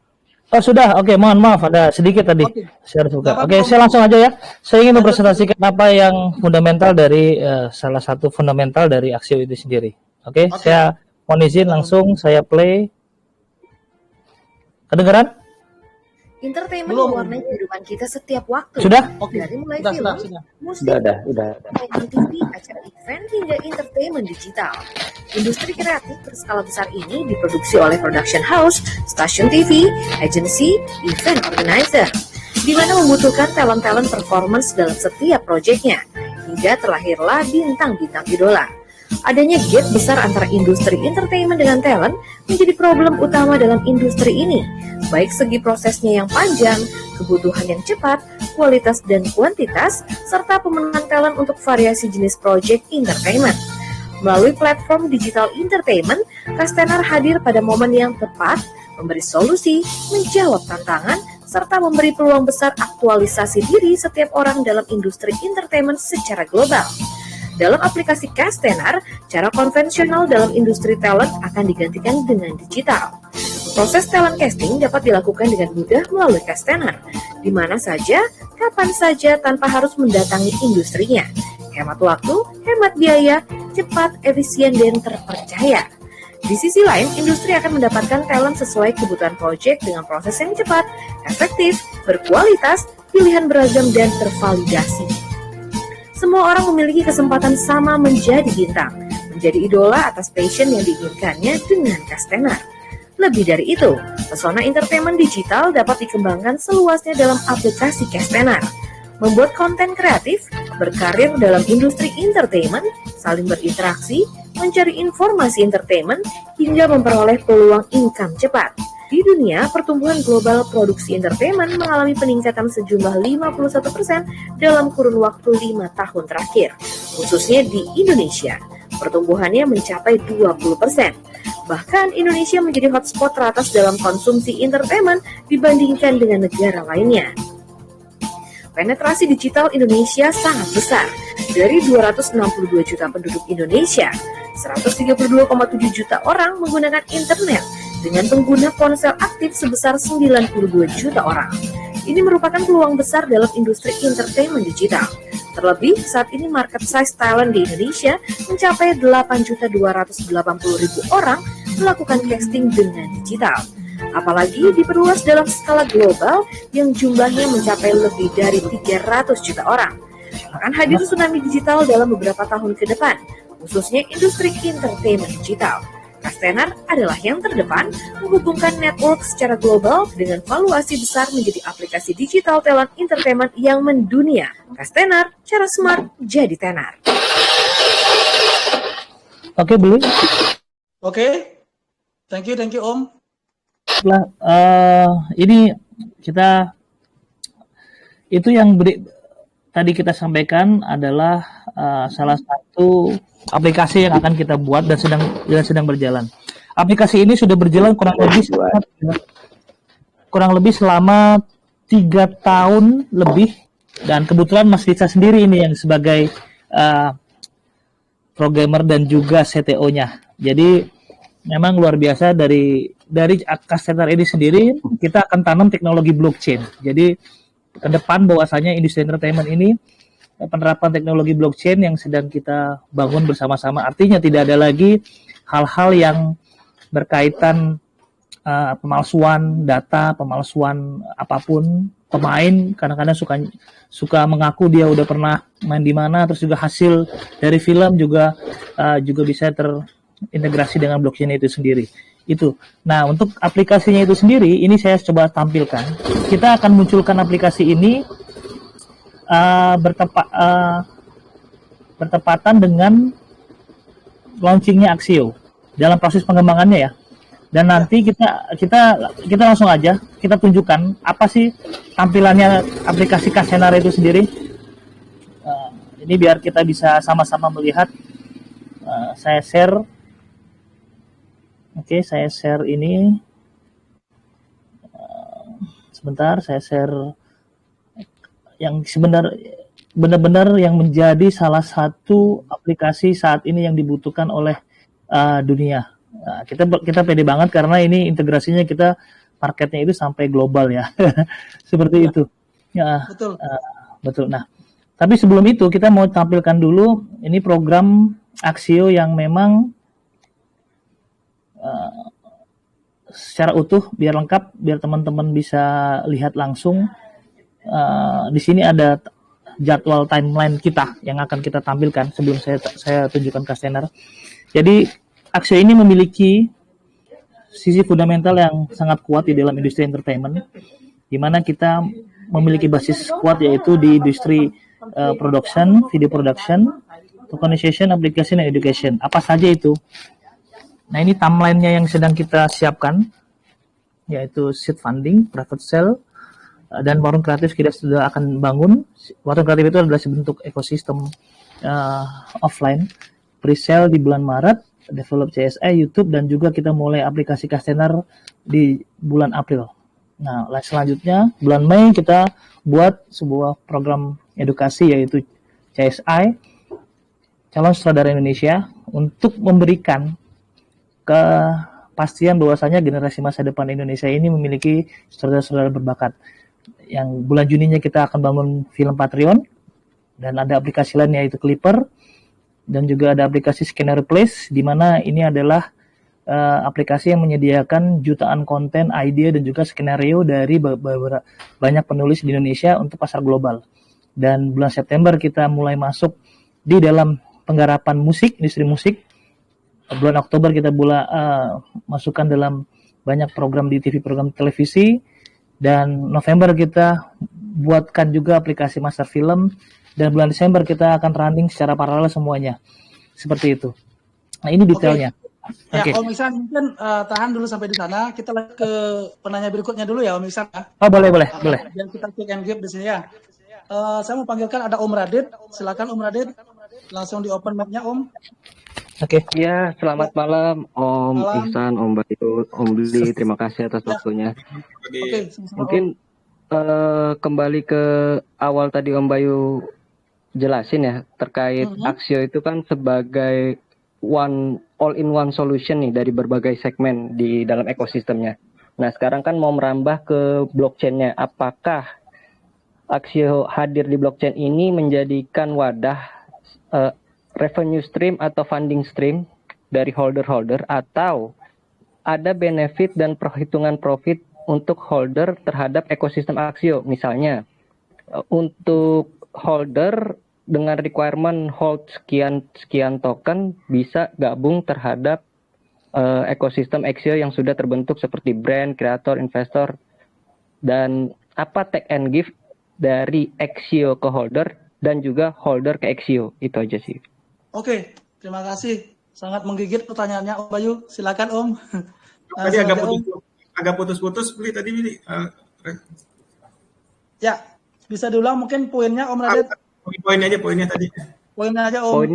Oh sudah, oke, mohon maaf ada sedikit tadi share juga. Oke, saya langsung aja ya. Saya ingin mempresentasikan apa yang fundamental dari salah satu fundamental dari Aksio itu sendiri. Oke, saya mohon izin langsung saya play. Kedengeran? Entertainment mewarnai kehidupan kita setiap waktu. Sudah? Dari mulai film, musik, Udah. tayangan TV, acara event hingga entertainment digital. Industri kreatif berskala besar ini diproduksi oleh production house, stasiun TV, agency, event organizer, di mana membutuhkan talent-talent performance dalam setiap proyeknya, hingga terlahirlah bintang-bintang idola. Adanya gap besar antara industri entertainment dengan talent menjadi problem utama dalam industri ini, baik segi prosesnya yang panjang, kebutuhan yang cepat, kualitas dan kuantitas, serta pemenuhan talent untuk variasi jenis project entertainment. Melalui platform digital entertainment, Castenar hadir pada momen yang tepat, memberi solusi, menjawab tantangan, serta memberi peluang besar aktualisasi diri setiap orang dalam industri entertainment secara global. Dalam aplikasi Castenar, cara konvensional dalam industri talent akan digantikan dengan digital. Proses talent casting dapat dilakukan dengan mudah melalui Castenar, di mana saja, kapan saja tanpa harus mendatangi industrinya. Hemat waktu, hemat biaya, cepat, efisien, dan terpercaya. Di sisi lain, industri akan mendapatkan talent sesuai kebutuhan proyek dengan proses yang cepat, efektif, berkualitas, pilihan beragam, dan tervalidasi. Semua orang memiliki kesempatan sama menjadi bintang, menjadi idola atas passion yang diinginkannya dengan Castenar. Lebih dari itu, pesona entertainment digital dapat dikembangkan seluasnya dalam aplikasi Castenar. Membuat konten kreatif, berkarir dalam industri entertainment, saling berinteraksi, mencari informasi entertainment, hingga memperoleh peluang income cepat. Di dunia, pertumbuhan global produksi entertainment mengalami peningkatan sejumlah 51% dalam kurun waktu 5 tahun terakhir, khususnya di Indonesia. Pertumbuhannya mencapai 20%. Bahkan Indonesia menjadi hotspot teratas dalam konsumsi entertainment dibandingkan dengan negara lainnya. Penetrasi digital Indonesia sangat besar. Dari 262 juta penduduk Indonesia, 132,7 juta orang menggunakan internet dengan pengguna ponsel aktif sebesar 92 juta orang. Ini merupakan peluang besar dalam industri entertainment digital. Terlebih, saat ini market size talent di Indonesia mencapai 8.280.000 orang melakukan casting dengan digital. Apalagi diperluas dalam skala global yang jumlahnya mencapai lebih dari 300 juta orang. Akan hadir tsunami digital dalam beberapa tahun ke depan, khususnya industri entertainment digital. Castenar adalah yang terdepan menghubungkan network secara global dengan valuasi besar menjadi aplikasi digital talent entertainment yang mendunia. Castenar, cara smart jadi tenar. Oke, Beli. Oke. Thank you Om. Setelah ini kita itu yang tadi kita sampaikan adalah salah satu aplikasi yang akan kita buat dan sedang berjalan. Aplikasi ini sudah berjalan kurang lebih selama 3 tahun lebih, dan kebetulan Mas Rizal sendiri ini yang sebagai programmer dan juga CTO-nya. Jadi memang luar biasa dari Castenar ini sendiri kita akan tanam teknologi blockchain. Jadi ke depan bahwasanya industri entertainment ini penerapan teknologi blockchain yang sedang kita bangun bersama-sama. Artinya tidak ada lagi hal-hal yang berkaitan pemalsuan data, pemalsuan apapun. Pemain kadang-kadang suka mengaku dia udah pernah main di mana, terus juga hasil dari film juga bisa terintegrasi dengan blockchain itu sendiri. Itu. Nah, untuk aplikasinya itu sendiri, ini saya coba tampilkan. Kita akan munculkan aplikasi ini bertepatan dengan launchingnya Axio dalam proses pengembangannya ya. Dan nanti kita langsung aja kita tunjukkan apa sih tampilannya aplikasi Casenar itu sendiri. Ini biar kita bisa sama-sama melihat. Saya share. Oke, saya share ini. Sebentar, saya share yang benar-benar yang menjadi salah satu aplikasi saat ini yang dibutuhkan oleh dunia. Nah, kita pede banget karena ini integrasinya kita marketnya itu sampai global ya. Seperti itu. Ya, betul. Betul. Nah, tapi sebelum itu kita mau tampilkan dulu ini program Axio yang memang secara utuh biar lengkap, biar teman-teman bisa lihat langsung. Di sini ada jadwal timeline kita yang akan kita tampilkan sebelum saya tunjukkan Casenar. Jadi Axio ini memiliki sisi fundamental yang sangat kuat di dalam industri entertainment, di mana kita memiliki basis kuat yaitu di industri production, video production, tokenization, application, dan education. Apa saja itu? Nah, ini timeline-nya yang sedang kita siapkan, yaitu seed funding, private sale, dan warung kreatif kita sudah akan bangun. Warung kreatif itu adalah sebentuk ekosistem offline. Pre-sale di bulan Maret, develop CSI, YouTube, dan juga kita mulai aplikasi Casenar di bulan April. Nah, selanjutnya bulan Mei kita buat sebuah program edukasi yaitu CSI, Calon Sutradara Indonesia, untuk memberikan kepastian bahwasanya generasi masa depan Indonesia ini memiliki sutradara-sutradara berbakat. Yang bulan Juninya kita akan bangun film Patreon, dan ada aplikasi lain yaitu Clipper, dan juga ada aplikasi Scenario Place, di mana ini adalah aplikasi yang menyediakan jutaan konten, ide, dan juga skenario dari banyak penulis di Indonesia untuk pasar global. Dan bulan September kita mulai masuk di dalam penggarapan musik, industri musik. Bulan Oktober kita masukkan dalam banyak program di TV, program televisi. Dan November kita buatkan juga aplikasi master film. Dan bulan Desember kita akan running secara paralel semuanya. Seperti itu. Nah, ini detailnya. Ya, Om Ihsan mungkin tahan dulu sampai di sana. Kita lanjut ke penanya berikutnya dulu ya, Om Ihsan. Oh, boleh. Dan kita check and give di sini ya. Saya mau panggilkan ada Om Radit. Silakan Om Radit. Langsung di open mic-nya, Om. Oke. Ya, selamat malam Om Ihsan, Om Bayu, Om Bili. Terima kasih atas waktunya. Mungkin kembali ke awal tadi Om Bayu jelasin ya terkait Axio itu kan sebagai all-in-one solution nih dari berbagai segmen di dalam ekosistemnya. Nah, sekarang kan mau merambah ke blockchain-nya. Apakah Axio hadir di blockchain ini menjadikan wadah revenue stream atau funding stream dari holder-holder, atau ada benefit dan perhitungan profit untuk holder terhadap ekosistem Axio? Misalnya, untuk holder dengan requirement hold sekian token bisa gabung terhadap ekosistem Axio yang sudah terbentuk seperti brand, kreator, investor, dan apa take and give dari Axio ke holder dan juga holder ke Axio. Itu aja sih. Oke, terima kasih. Sangat menggigit pertanyaannya Om Bayu. Silakan Om. Tadi agak putus-putus Beli tadi Bili. Ya, bisa diulang mungkin poinnya Om Radit. Poinnya tadi. Poinnya aja Om.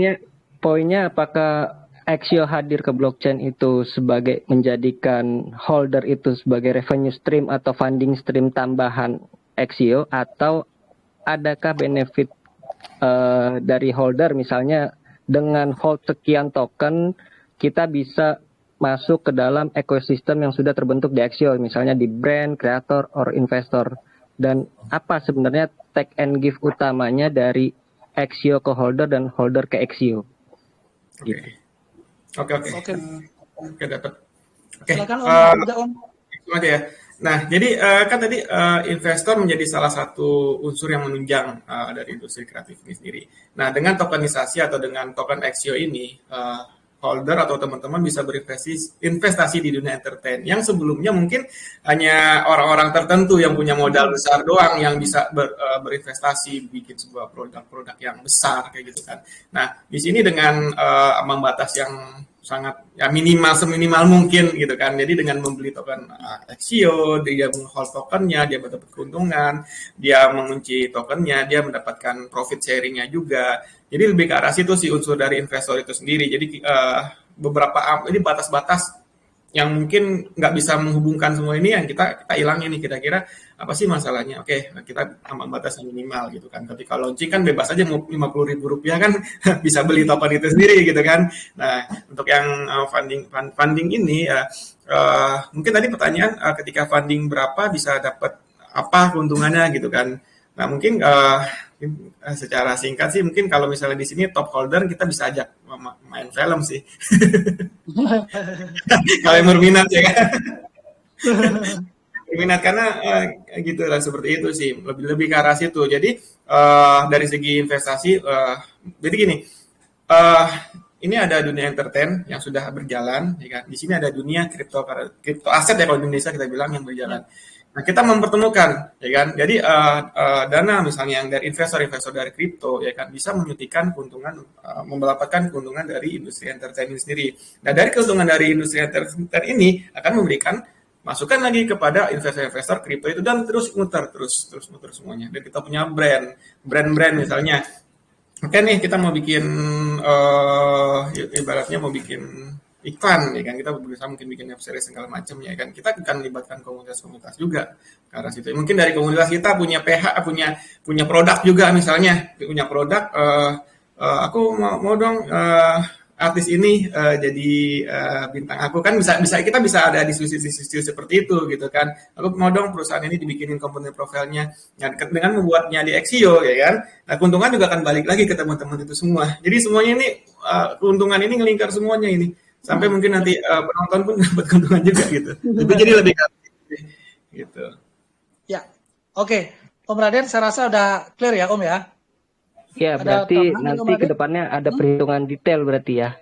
Poinnya apakah Axio hadir ke blockchain itu sebagai menjadikan holder itu sebagai revenue stream atau funding stream tambahan Axio, atau adakah benefit dari holder, misalnya dengan hold sekian token kita bisa masuk ke dalam ekosistem yang sudah terbentuk di Axio, misalnya di brand, kreator, or investor. Dan apa sebenarnya take and give utamanya dari Axio ke holder dan holder ke Axio? Oke, dapat. Oke. Silakan Om. Om. Aja ya. Nah, jadi kan tadi investor menjadi salah satu unsur yang menunjang dari industri kreatif ini sendiri. Nah, dengan tokenisasi atau dengan token Axio ini, holder atau teman-teman bisa berinvestasi di dunia entertain yang sebelumnya mungkin hanya orang-orang tertentu yang punya modal besar doang yang bisa berinvestasi bikin sebuah produk-produk yang besar kayak gitu kan. Nah, di sini dengan ambang batas yang sangat ya minimal seminimal mungkin gitu kan. Jadi dengan membeli token Axio, dia meng-hold tokennya, dia mendapat keuntungan, dia mengunci tokennya, dia mendapatkan profit sharingnya juga. Jadi lebih ke arah situ sih unsur dari investor itu sendiri. Jadi beberapa ini batas-batas yang mungkin nggak bisa menghubungkan semua ini yang kita hilangin nih kira-kira apa sih masalahnya. Oke, kita ambang batas yang minimal gitu kan. Ketika launching kan bebas aja mau Rp50.000 kan bisa beli token itu sendiri gitu kan. Nah, untuk yang funding ini mungkin tadi pertanyaan ketika funding berapa bisa dapat apa keuntungannya gitu kan. Nah, mungkin secara singkat sih mungkin kalau misalnya di sini top holder kita bisa ajak main film sih. Kalau yang berminat ya kan. Berminat karena gitu lah seperti itu sih lebih ke arah situ. Jadi dari segi investasi jadi gini ini ada dunia entertain yang sudah berjalan ya kan. Di sini ada dunia kripto aset ya kalau di Indonesia kita bilang yang berjalan. Nah, kita mempertemukan, ya kan? Jadi dana misalnya yang dari investor dari kripto, ya kan, bisa menyuntikkan keuntungan, mendapatkan keuntungan dari industri entertainment sendiri. Nah, dari keuntungan dari industri entertainment ini akan memberikan masukan lagi kepada investor-investor kripto itu dan terus muter semuanya. Dan kita punya brand misalnya. Oke nih, kita mau bikin ibaratnya mau bikin iklan ya kan, kita berusaha mungkin bikin web series segala macam ya kan, kita akan melibatkan komunitas juga ke arah situ. Mungkin dari komunitas kita punya punya produk juga misalnya, punya produk aku mau dong artis ini jadi bintang aku kan bisa kita bisa ada diskusi seperti itu gitu kan. Aku mau dong perusahaan ini dibikinin komponen profilnya dengan membuatnya di Axio ya kan. Nah, keuntungan juga akan balik lagi ke teman-teman itu semua. Jadi semuanya ini keuntungan ini ngelingkar semuanya ini. Sampai mungkin nanti penonton pun dapat keuntungan juga gitu. Jadi lebih gitu. Ya, oke. Om Raden, saya rasa udah clear ya Om ya? Ya, berarti nanti ke depannya ada perhitungan detail berarti ya?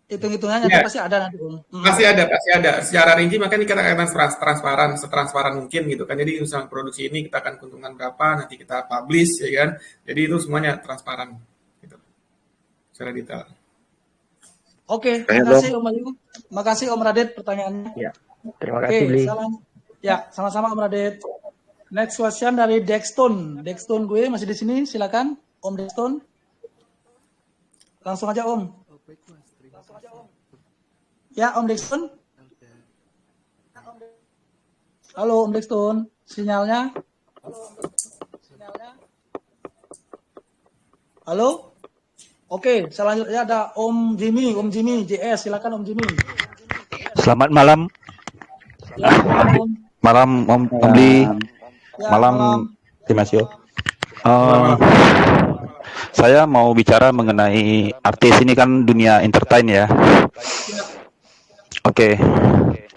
Hitung-hitungannya ya. Pasti ada nanti Om. Pasti ada. Secara rinci makanya kita akan setransparan mungkin gitu kan. Jadi misalnya produksi ini kita akan keuntungan berapa, nanti kita publish ya kan. Jadi itu semuanya transparan gitu. Secara detail. Oke, makasih Om Bayu. Makasih Om Radet pertanyaannya. Ya, terima kasih Bli. Ya, sama-sama Om Radet. Next question dari Dexton. Dexton gue masih di sini, silakan Om Dexton. Langsung aja Om. Ya, Om Dexton. Halo Om Dexton, sinyalnya. Halo? Oke, selanjutnya ada Om Jimmy JS, silakan Om Jimmy. Selamat malam. Ya, malam Om Bli. Ya, malam Dimasio. Saya mau bicara mengenai artis ini kan dunia entertain ya. Oke.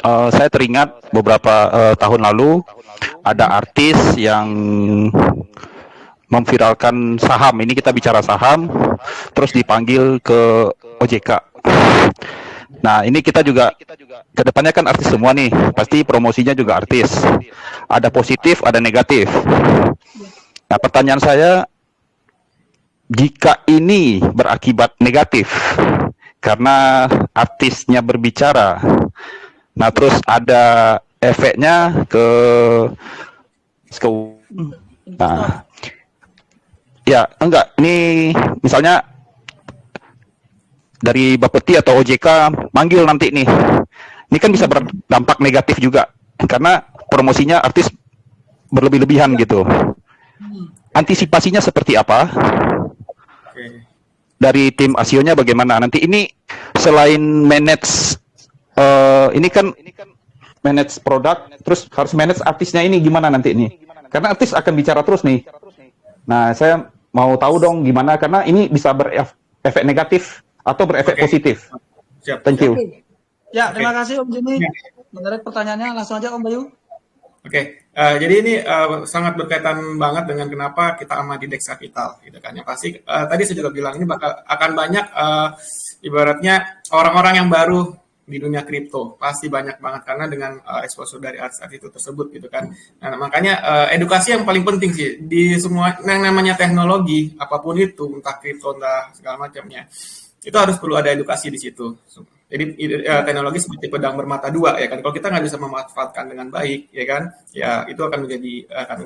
Saya teringat beberapa tahun lalu ada artis yang memviralkan saham. Ini kita bicara saham, terus dipanggil ke OJK. Nah, ini kita juga kedepannya kan artis semua nih, pasti promosinya juga artis. Ada positif, ada negatif. Nah, pertanyaan saya, jika ini berakibat negatif karena artisnya berbicara, nah terus ada efeknya ke nah, ya, enggak. Ini misalnya dari Bapeti atau OJK manggil nanti nih. Ini kan bisa berdampak negatif juga. Karena promosinya artis berlebih-lebihan gitu. Antisipasinya seperti apa? Dari tim Axio-nya bagaimana? Nanti ini selain manage, ini kan manage produk, terus harus manage artisnya ini gimana nanti nih? Karena artis akan bicara terus nih. Nah, saya mau tahu dong gimana, karena ini bisa berefek negatif atau berefek positif. Siap. Thank you. Ya, terima kasih Om Jimmy. Menarik pertanyaannya, langsung aja Om Bayu. Jadi ini sangat berkaitan banget dengan kenapa kita amati Dex Capital, gitu kan. Yang pasti tadi saya juga bilang ini akan banyak ibaratnya orang-orang yang baru di dunia kripto, pasti banyak banget karena dengan exposure dari artis itu tersebut, gitu kan. Nah, makanya edukasi yang paling penting sih di semua yang namanya teknologi apapun itu, entah kripto entah segala macamnya, itu harus perlu ada edukasi di situ. Jadi teknologi seperti pedang bermata dua, ya kan. Kalau kita nggak bisa memanfaatkan dengan baik, ya kan, ya itu akan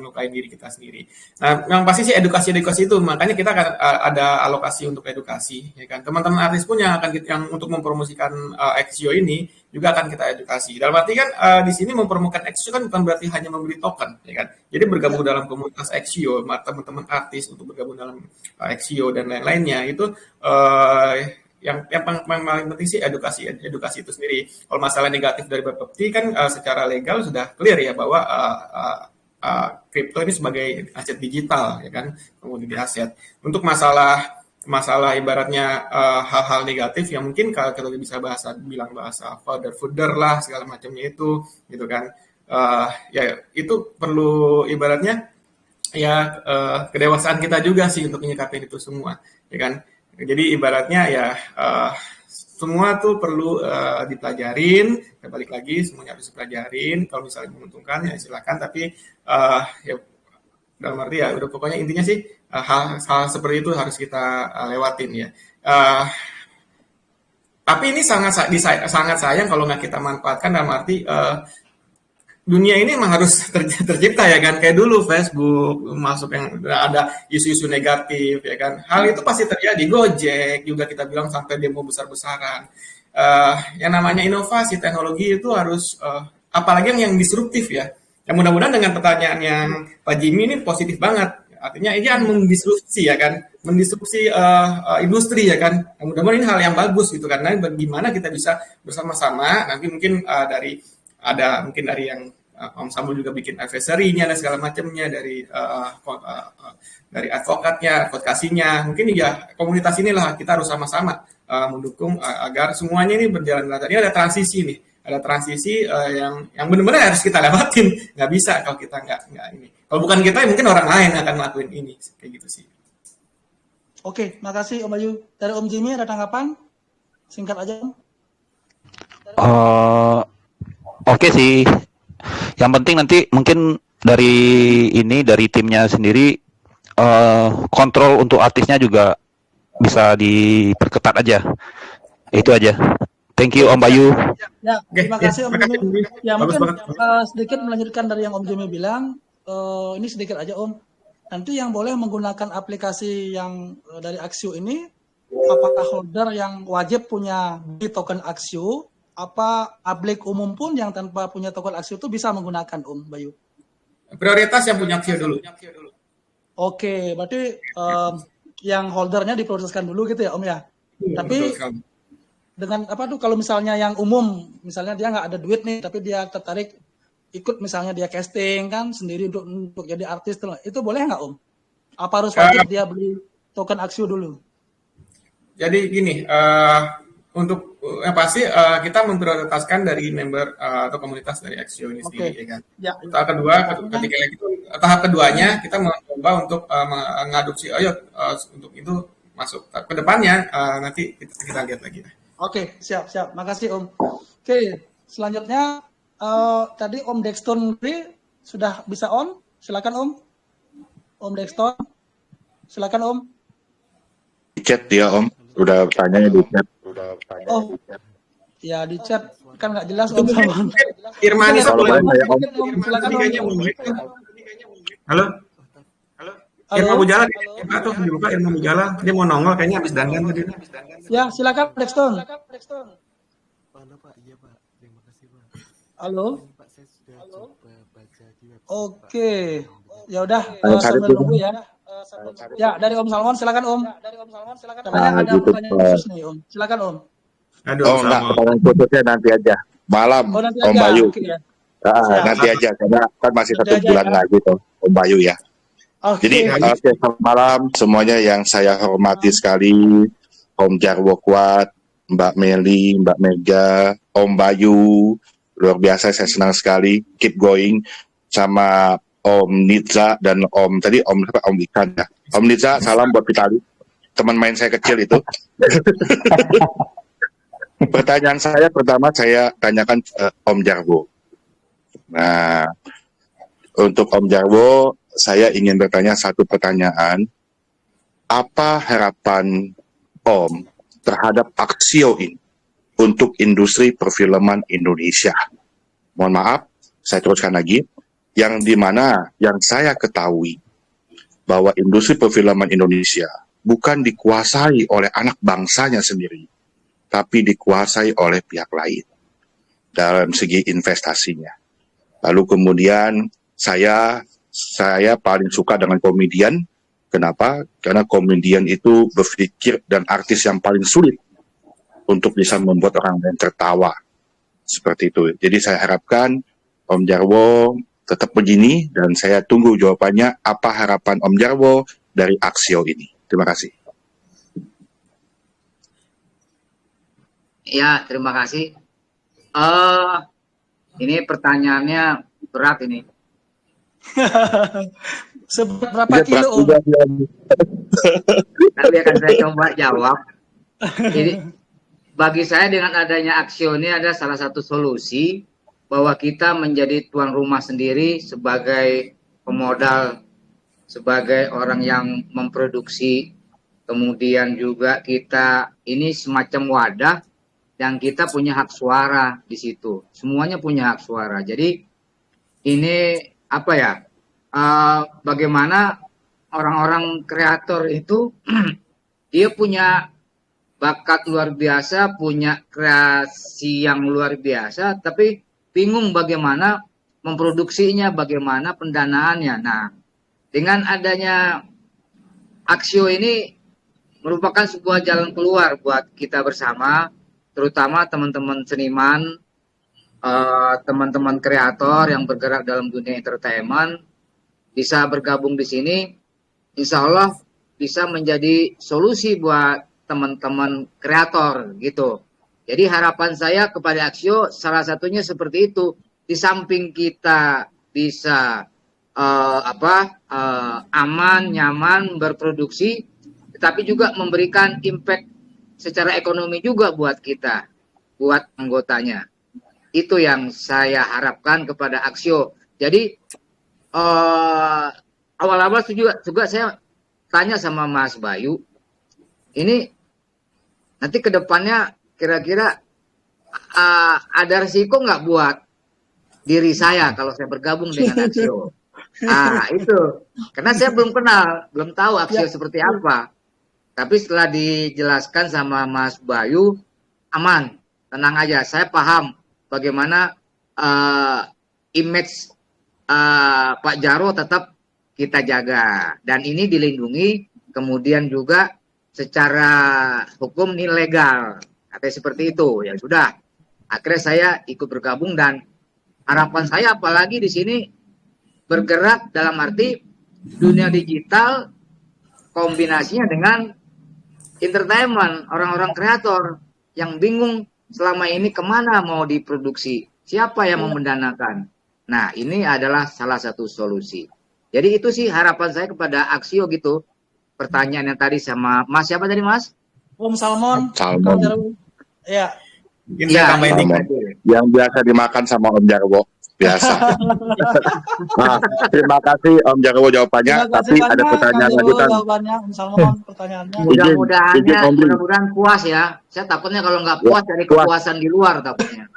melukai diri kita sendiri. Nah, yang pasti sih edukasi itu, makanya kita akan ada alokasi untuk edukasi, ya kan. Teman-teman artis pun yang untuk mempromosikan Axio ini juga akan kita edukasi. Dalam arti kan di sini mempromosikan Axio kan bukan berarti hanya membeli token, ya kan. Jadi bergabung dalam komunitas Axio, teman-teman artis untuk bergabung dalam Axio dan lain-lainnya itu yang paling penting sih edukasi itu sendiri. Kalau masalah negatif dari Bapepti kan secara legal sudah clear ya bahwa kripto ini sebagai aset digital, ya kan, komoditi aset. Untuk masalah ibaratnya hal-hal negatif yang mungkin kalau kita bisa bilang bahasa founder lah segala macamnya itu, gitu kan. Ya itu perlu ibaratnya ya kedewasaan kita juga sih untuk menyikapi itu semua, ya kan. Jadi ibaratnya ya semua tuh perlu dipelajarin. Balik lagi semuanya harus dipelajarin. Kalau misalnya menguntungkan ya silakan. Tapi ya dalam arti ya udah pokoknya intinya sih hal seperti itu harus kita lewatin ya. Tapi ini sangat sayang kalau nggak kita manfaatkan, dalam arti dunia ini memang harus tercipta, ya kan. Kayak dulu Facebook masuk yang ada isu-isu negatif, ya kan. Hal itu pasti terjadi. Gojek juga kita bilang sampai demo besar-besaran. Yang namanya inovasi teknologi itu harus apalagi yang disruptif ya. Yang mudah-mudahan dengan pertanyaan yang Pak Jimmy ini positif banget. Artinya ini akan mendisrupsi, ya kan. Mendisrupsi industri, ya kan. Mudah-mudahan ini hal yang bagus gitu kan. Nah, bagaimana kita bisa bersama-sama nanti mungkin dari yang Om Samuel juga bikin advisory-nya dan segala macamnya, dari advokatnya, advokasinya. Mungkin ya komunitas inilah kita harus sama-sama mendukung agar semuanya ini berjalan lancar. Ini ada transisi nih, yang benar-benar harus kita lewatin. Nggak bisa kalau kita nggak ini. Kalau bukan kita, mungkin orang lain akan ngelakuin ini, kayak gitu sih. Oke, makasih Om Bayu. Dari Om Jimmy ada tanggapan? Singkat aja Om. Oke sih. Yang penting nanti mungkin dari timnya sendiri kontrol untuk artisnya juga bisa diperketat aja. Itu aja. Thank you Om Bayu. Ya, terima kasih Om Jimmy. Ya mungkin sedikit melanjutkan dari yang Om Jimmy bilang. Ini sedikit aja Om. Nanti yang boleh menggunakan aplikasi yang dari Axio ini, apakah holder yang wajib punya di token Axio? Apa publik umum pun yang tanpa punya token Axio itu bisa menggunakan Om Bayu? Prioritas yang punya Axio dulu. Oke, berarti yang holdernya diprioritaskan dulu gitu ya Om ya. Tapi dengan kalau misalnya yang umum, misalnya dia nggak ada duit nih, tapi dia tertarik ikut, misalnya dia casting kan sendiri untuk jadi artis, itu boleh nggak Om? Apa harus wajib dia beli token Axio dulu? Jadi gini, untuk yang pasti kita memprioritaskan dari member atau komunitas dari Axio ini sendiri, ya kan. Ya. Tahap keduanya kita mencoba untuk mengadopsi, untuk itu masuk ke depannya, nanti kita lihat lagi. Oke, siap. Makasih Om. Oke, selanjutnya tadi Om Dexton sudah bisa on, silakan Om. Om Dexton, silakan Om. Di chat dia Om, udah tanyanya di chat. Oh, ya di chat kan nggak jelas Om Salman. Irmani silakan Om. Halo. Irma Mujala, dibuka Irma Mujala, dia mau nongol kayaknya habis dandan tadi. Ya, silakan Dexton. Halo. Oke. Ya udah, sambil nunggu ya. Ya, dari Om Salman silakan Om. Katanya ada pertanyaan khusus nih Om. Silakan Om. Pertanyaan khususnya nanti aja. Malam Om Bayu. Okay, ya. Nanti aja, karena kan masih 1 bulan lagi tuh Om Bayu ya. Jadi selamat malam semuanya yang saya hormati sekali. Om Jarwo Kuat, Mbak Meli, Mbak Mega, Om Bayu, luar biasa, saya senang sekali, keep going, sama Om Nidza dan Om Ikan ya. Om Nidza, salam buat Pitali, teman main saya kecil itu. Pertanyaan saya pertama saya tanyakan Om Jarwo. Nah, untuk Om Jarwo, saya ingin bertanya satu pertanyaan. Apa harapan Om terhadap Aksio ini untuk industri perfilman Indonesia? Mohon maaf, saya teruskan lagi. Yang dimana yang saya ketahui bahwa industri perfilman Indonesia bukan dikuasai oleh anak bangsanya sendiri, tapi dikuasai oleh pihak lain dalam segi investasinya. Lalu kemudian saya paling suka dengan komedian. Kenapa? Karena komedian itu berpikir dan artis yang paling sulit untuk bisa membuat orang lain tertawa. Seperti itu. Jadi saya harapkan Om Jarwo tetap begini dan saya tunggu jawabannya apa harapan Om Jarwo dari Aksio ini. Terima kasih. Ya, terima kasih. Ini pertanyaannya berat ini. Seberapa kilo, Om? Tapi akan saya coba jawab. Jadi, bagi saya dengan adanya Aksio ini ada salah satu solusi bahwa kita menjadi tuan rumah sendiri sebagai pemodal, sebagai orang yang memproduksi, kemudian juga kita ini semacam wadah yang kita punya hak suara di situ. Semuanya punya hak suara. Jadi ini apa ya? Bagaimana orang-orang kreator itu dia punya bakat luar biasa, punya kreasi yang luar biasa, tapi bingung bagaimana memproduksinya, bagaimana pendanaannya. Nah, dengan adanya Aksio ini merupakan sebuah jalan keluar buat kita bersama, terutama teman-teman seniman, teman-teman kreator yang bergerak dalam dunia entertainment, bisa bergabung di sini, insya Allah bisa menjadi solusi buat teman-teman kreator gitu. Jadi harapan saya kepada Aksio salah satunya seperti itu. Di samping kita bisa aman, nyaman, berproduksi, tetapi juga memberikan impact secara ekonomi juga buat kita, buat anggotanya. Itu yang saya harapkan kepada Aksio. Jadi awal-awal juga saya tanya sama Mas Bayu, ini nanti ke depannya kira-kira ada risiko nggak buat diri saya kalau saya bergabung dengan Aksio? Itu karena saya belum kenal, belum tahu Aksio seperti apa. Tapi setelah dijelaskan sama Mas Bayu, aman, tenang aja. Saya paham bagaimana image Pak Jarwo tetap kita jaga, dan ini dilindungi, kemudian juga secara hukum ini legal, katanya seperti itu. Ya sudah, akhirnya saya ikut bergabung, dan harapan saya apalagi di sini bergerak dalam arti dunia digital kombinasinya dengan entertainment, orang-orang kreator yang bingung selama ini kemana mau diproduksi, siapa yang mau mendanakan. Nah, ini adalah salah satu solusi. Jadi itu sih harapan saya kepada Aksio gitu. Pertanyaan yang tadi sama Mas, siapa tadi Mas? Om Salmon. Ya. Ya, yang biasa dimakan sama Om Jarwo. Biasa. Nah, terima kasih Om Jarwo jawabannya. Tapi ada pertanyaan lanjutan. Mudah-mudahan puas ya. Saya takutnya kalau nggak puas dari kepuasan di luar takutnya.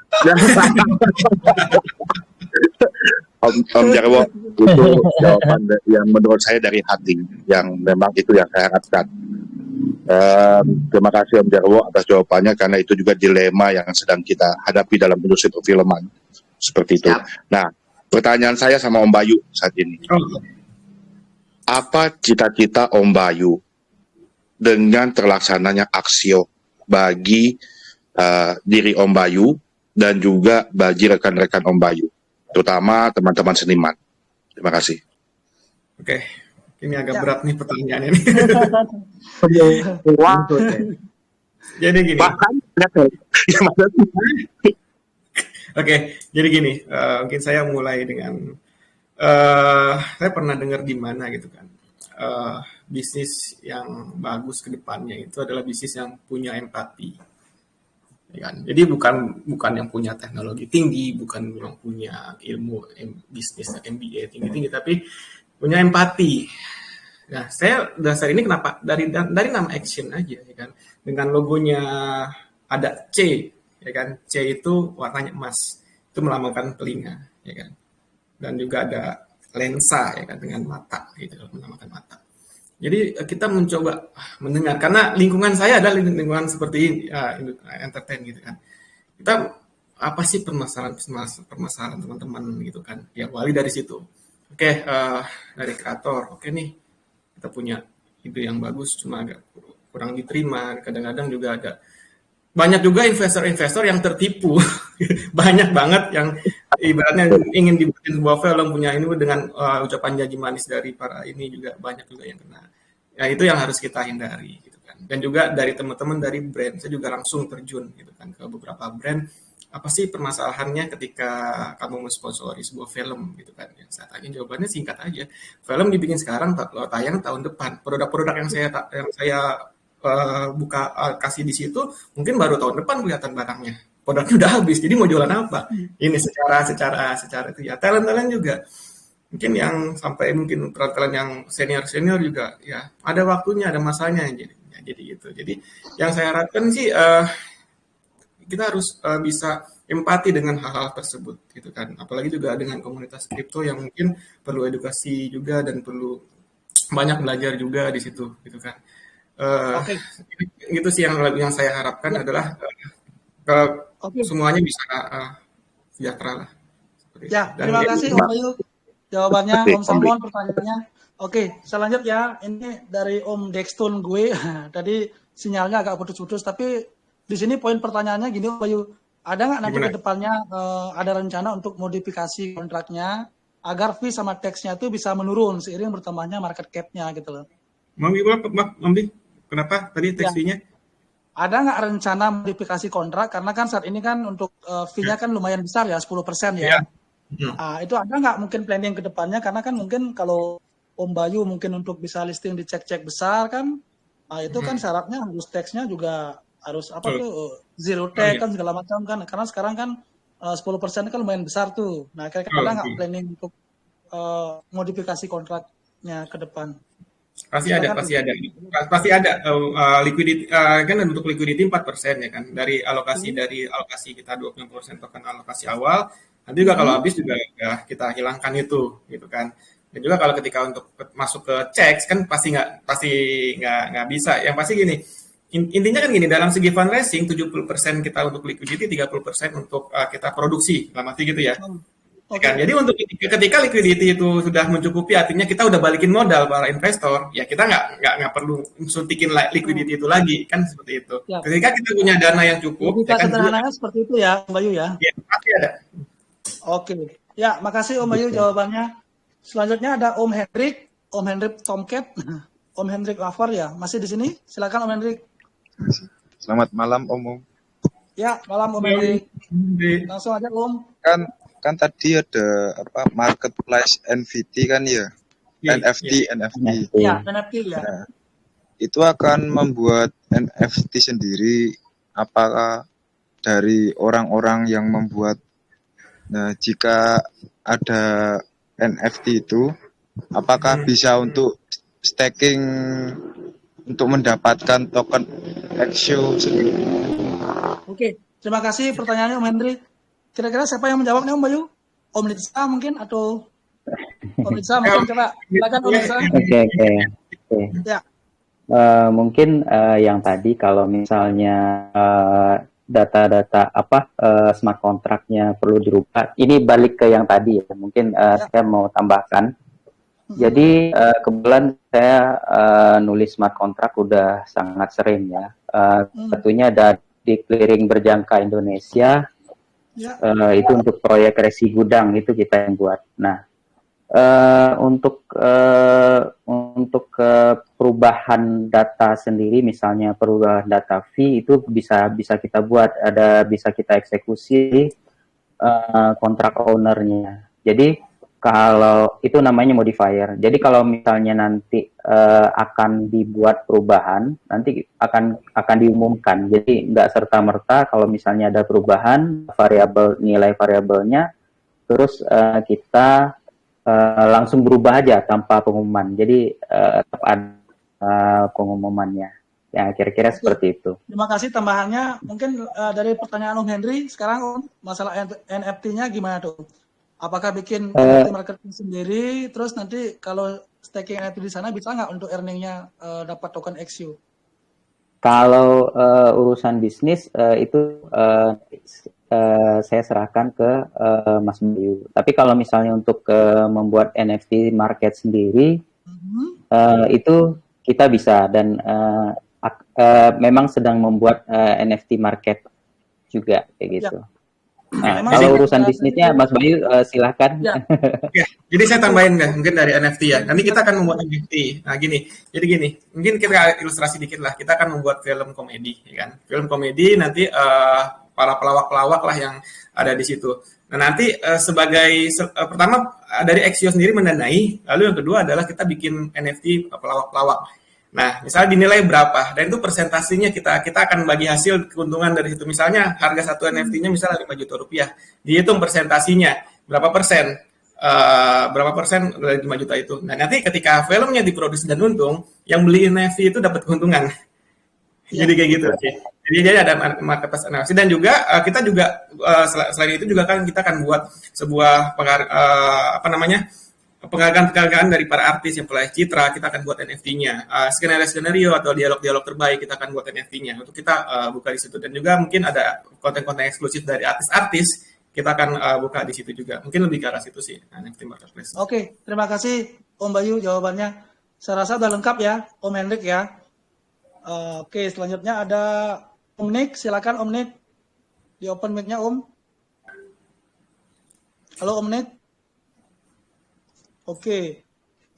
Om Jarwo, itu jawaban yang menurut saya dari hati, yang memang itu yang saya harapkan. Terima kasih Om Jarwo atas jawabannya, karena itu juga dilema yang sedang kita hadapi dalam industri perfilman. Seperti itu. Nah, pertanyaan saya sama Om Bayu saat ini. Apa cita-cita Om Bayu dengan terlaksananya Aksio bagi diri Om Bayu dan juga bagi rekan-rekan Om Bayu, terutama teman-teman seniman? Terima kasih. Oke, ini agak berat nih pertanyaannya nih. Jadi gini. Oke, jadi gini, mungkin saya mulai dengan saya pernah dengar di mana gitu kan, bisnis yang bagus ke depannya itu adalah bisnis yang punya empati, ya kan? Jadi bukan yang punya teknologi tinggi, bukan yang punya ilmu bisnis MBA tinggi-tinggi, tapi punya empati. Nah, saya dasar ini kenapa dari nama Action aja, ya kan, dengan logonya ada C, ya kan, C itu warnanya emas, itu melambangkan telinga, ya kan, dan juga ada lensa, ya kan, dengan mata, gitu, menamakan mata. Jadi kita mencoba mendengar, karena lingkungan saya adalah lingkungan seperti entertain, gitu kan. Kita apa sih permasalahan teman-teman, gitu kan? Ya, awali dari situ. Oke, dari kreator, oke nih, kita punya ide yang bagus, cuma agak kurang diterima. Kadang-kadang juga ada banyak juga investor-investor yang tertipu. Banyak banget yang ibaratnya ingin dibikin sebuah film punya ini dengan ucapan janji manis dari para ini, juga banyak juga yang kena. Ya, itu yang harus kita hindari, gitu kan. Dan juga dari teman-teman dari brand, saya juga langsung terjun, gitu kan, ke beberapa brand. Apa sih permasalahannya ketika kamu mensponsori sebuah film, gitu kan? Yang saya tanya jawabannya singkat aja. Film dibikin sekarang, tayang tahun depan. Produk-produk yang saya kasih di situ mungkin baru tahun depan kelihatan barangnya. Produknya udah habis. Jadi mau jualan apa? Ini secara itu ya. Talent juga. Mungkin yang sampai mungkin talent yang senior juga ya. Ada waktunya, ada masanya jadi gitu. Jadi yang saya harapkan sih kita harus bisa empati dengan hal-hal tersebut, gitu kan. Apalagi juga dengan komunitas kripto yang mungkin perlu edukasi juga dan perlu banyak belajar juga di situ, gitu kan. Gitu sih yang saya harapkan adalah semuanya bisa sejahtera lah. Ya, terima kasih Om Bayu jawabannya, Om Salmon pertanyaannya. Oke, saya lanjut ya. Ini dari Om Dexton gue. Tadi sinyalnya agak putus-putus, tapi di sini poin pertanyaannya gini, Om Bayu, ada nggak nanti ke depannya ada rencana untuk modifikasi kontraknya agar fee sama tax-nya itu bisa menurun seiring bertambahnya market cap-nya gitu loh. Mambi, kenapa tadi tax fee-nya? Ada nggak rencana modifikasi kontrak? Karena kan saat ini kan untuk fee-nya kan lumayan besar ya, 10% ya. Itu ada nggak mungkin planning ke depannya? Karena kan mungkin kalau Om Bayu mungkin untuk bisa listing di cek-cek besar kan, itu kan syaratnya harus tax-nya juga harus apa tuh zero tax kan segala macam kan, karena sekarang kan 10% kan lumayan besar tuh. Nah, kira-kira ada nggak planning untuk modifikasi kontraknya ke depan? Pasti ada liquidity kan, untuk liquidity 4% ya kan, dari alokasi kita 20% token alokasi awal, nanti juga kalau habis juga ya kita hilangkan itu, gitu kan. Dan juga kalau ketika untuk masuk ke checks kan pasti nggak bisa. Yang pasti gini, intinya kan gini, dalam segi fundraising 70% kita untuk liquidity, 30% untuk kita produksi, dalam arti gitu ya. Kan? Jadi untuk ketika liquidity itu sudah mencukupi, artinya kita udah balikin modal para investor, ya kita nggak perlu suntikin liquidity itu lagi, kan seperti itu. Ya. Ketika kita punya dana yang cukup, ya kan, sederhananya seperti itu ya, Om Bayu ya. Ya, pasti ada. Oke, ya makasih Om Bayu jawabannya. Selanjutnya ada Om Hendrik Tomcat, Om Hendrik Lafar ya, masih di sini? Silakan Om Hendrik. Selamat malam Om. Ya, malam Om Hendrik. Langsung aja Om. Kan tadi ada apa marketplace NFT kan ya, NFT. Ya, NFT ya. Nah, itu akan membuat NFT sendiri, apakah dari orang-orang yang membuat? Nah, jika ada NFT itu, apakah bisa untuk staking untuk mendapatkan token Axio sendiri? Oke, terima kasih pertanyaannya Om Hendrik. Kira-kira siapa yang menjawabnya Om Bayu? Om Nitsa mungkin atau Om Nitsa mungkin, coba silakan Om Nitsa. Oke. Ya. Mungkin yang tadi kalau misalnya data-data smart contract-nya perlu dirubah. Ini balik ke yang tadi ya. Mungkin saya mau tambahkan. Jadi kebetulan saya nulis smart contract udah sangat sering ya. Tentunya ada di clearing berjangka Indonesia. Itu untuk proyek resi gudang itu kita yang buat. Nah, untuk untuk perubahan data sendiri, misalnya perubahan data fee itu bisa kita buat, bisa kita eksekusi kontrak ownernya. Jadi kalau itu namanya modifier. Jadi kalau misalnya nanti akan dibuat perubahan, nanti akan diumumkan. Jadi nggak serta merta kalau misalnya ada perubahan nilai variabelnya, terus kita langsung berubah aja tanpa pengumuman. Jadi tetap ada pengumumannya. Ya, kira-kira seperti itu. Terima kasih tambahannya. Mungkin dari pertanyaan Om Henry, sekarang Om, masalah NFT-nya gimana tuh? Apakah bikin NFT marketing sendiri, terus nanti kalau staking NFT di sana bisa nggak untuk earning-nya dapat token XU? Kalau urusan bisnis itu saya serahkan ke Mas Bayu. Tapi kalau misalnya untuk membuat NFT market sendiri, itu kita bisa, dan memang sedang membuat NFT market juga kayak gitu. Ya. Nah, kalau urusan bisnisnya Mas Bayu silahkan. Ya. Jadi saya tambahin mungkin dari NFT ya. Nanti kita akan membuat NFT. Nah gini, mungkin kita ilustrasi dikit lah. Kita akan membuat film komedi, ya kan? Film komedi nanti para pelawak-pelawak lah yang ada di situ. Nah nanti pertama dari XYO sendiri mendanai, lalu yang kedua adalah kita bikin NFT pelawak-pelawak. Nah, misalnya dinilai berapa, dan itu persentasinya kita akan bagi hasil keuntungan dari situ. Misalnya harga satu NFT-nya misalnya 5 juta rupiah, dihitung persentasinya berapa persen dari 5 juta itu. Nah, nanti ketika filmnya diproduksi dan untung, yang beli NFT itu dapat keuntungan. Jadi kayak gitu. Jadi ada marketplace NFT, dan juga kita juga selain itu juga kan kita akan buat sebuah penghargaan dari para artis yang peraih citra. Kita akan buat NFT-nya, skenario atau dialog terbaik kita akan buat NFT-nya untuk kita buka di situ, dan juga mungkin ada konten-konten eksklusif dari artis-artis kita akan buka di situ juga. Mungkin lebih ke arah situ sih NFT marketplace. Oke, terima kasih Om Bayu jawabannya. Saya rasa udah lengkap ya Om Hendrik ya. Oke, selanjutnya ada Om Nick, silakan Om Nick, di open mic-nya Om. Halo Om Nick. Oke,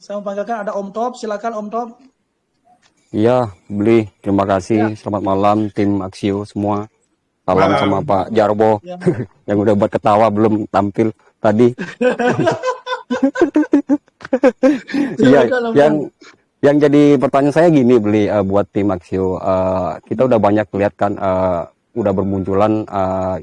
saya mempanggilkan ada Om Top, silakan Om Top. Iya, Beli. Terima kasih. Ya. Selamat malam tim Aksio semua. Salam sama Pak Jarbo ya. Yang udah buat ketawa belum tampil tadi. Iya, yang jadi pertanyaan saya gini, Beli, buat tim Aksio. Kita udah banyak lihat kan, udah bermunculan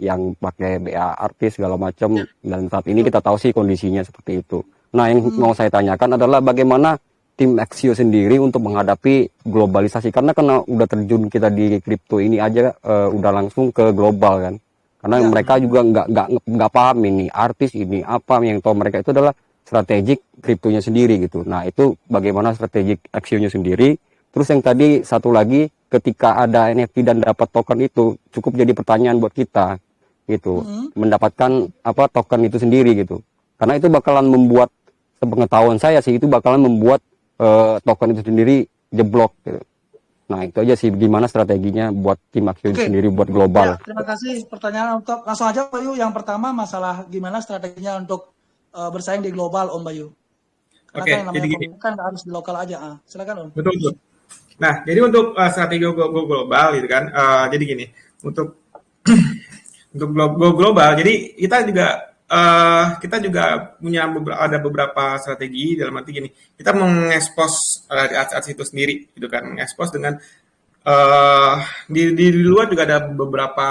yang pakai BA artis segala macam, dan saat ini kita tahu sih kondisinya seperti itu. Nah, yang mau saya tanyakan adalah bagaimana tim Aksio sendiri untuk menghadapi globalisasi, karena udah terjun kita di kripto ini aja udah langsung ke global kan, karena mereka juga nggak paham ini artis ini apa, yang tahu mereka itu adalah strategik kriptonya sendiri gitu. Nah, itu bagaimana strategik Aksionya sendiri. Terus yang tadi satu lagi, ketika ada NFT dan dapat token itu cukup jadi pertanyaan buat kita gitu, mendapatkan token itu sendiri gitu, karena itu bakalan membuat, sepengetahuan saya sih, itu bakalan membuat token itu sendiri jeblok gitu. Nah, itu aja sih gimana strateginya buat tim Aksio sendiri buat global. Ya, terima kasih pertanyaan untuk langsung aja Pak Bayu. Yang pertama masalah gimana strateginya untuk bersaing di global Om Bayu. Karena jadi gini, kan harus di lokal aja. Silakan Om. Betul. Nah, jadi untuk strategi global gitu kan. Jadi gini, untuk global, jadi kita juga punya beberapa strategi, dalam arti gini, kita mengekspos artis itu sendiri gitu kan, mengekspos dengan di luar juga ada beberapa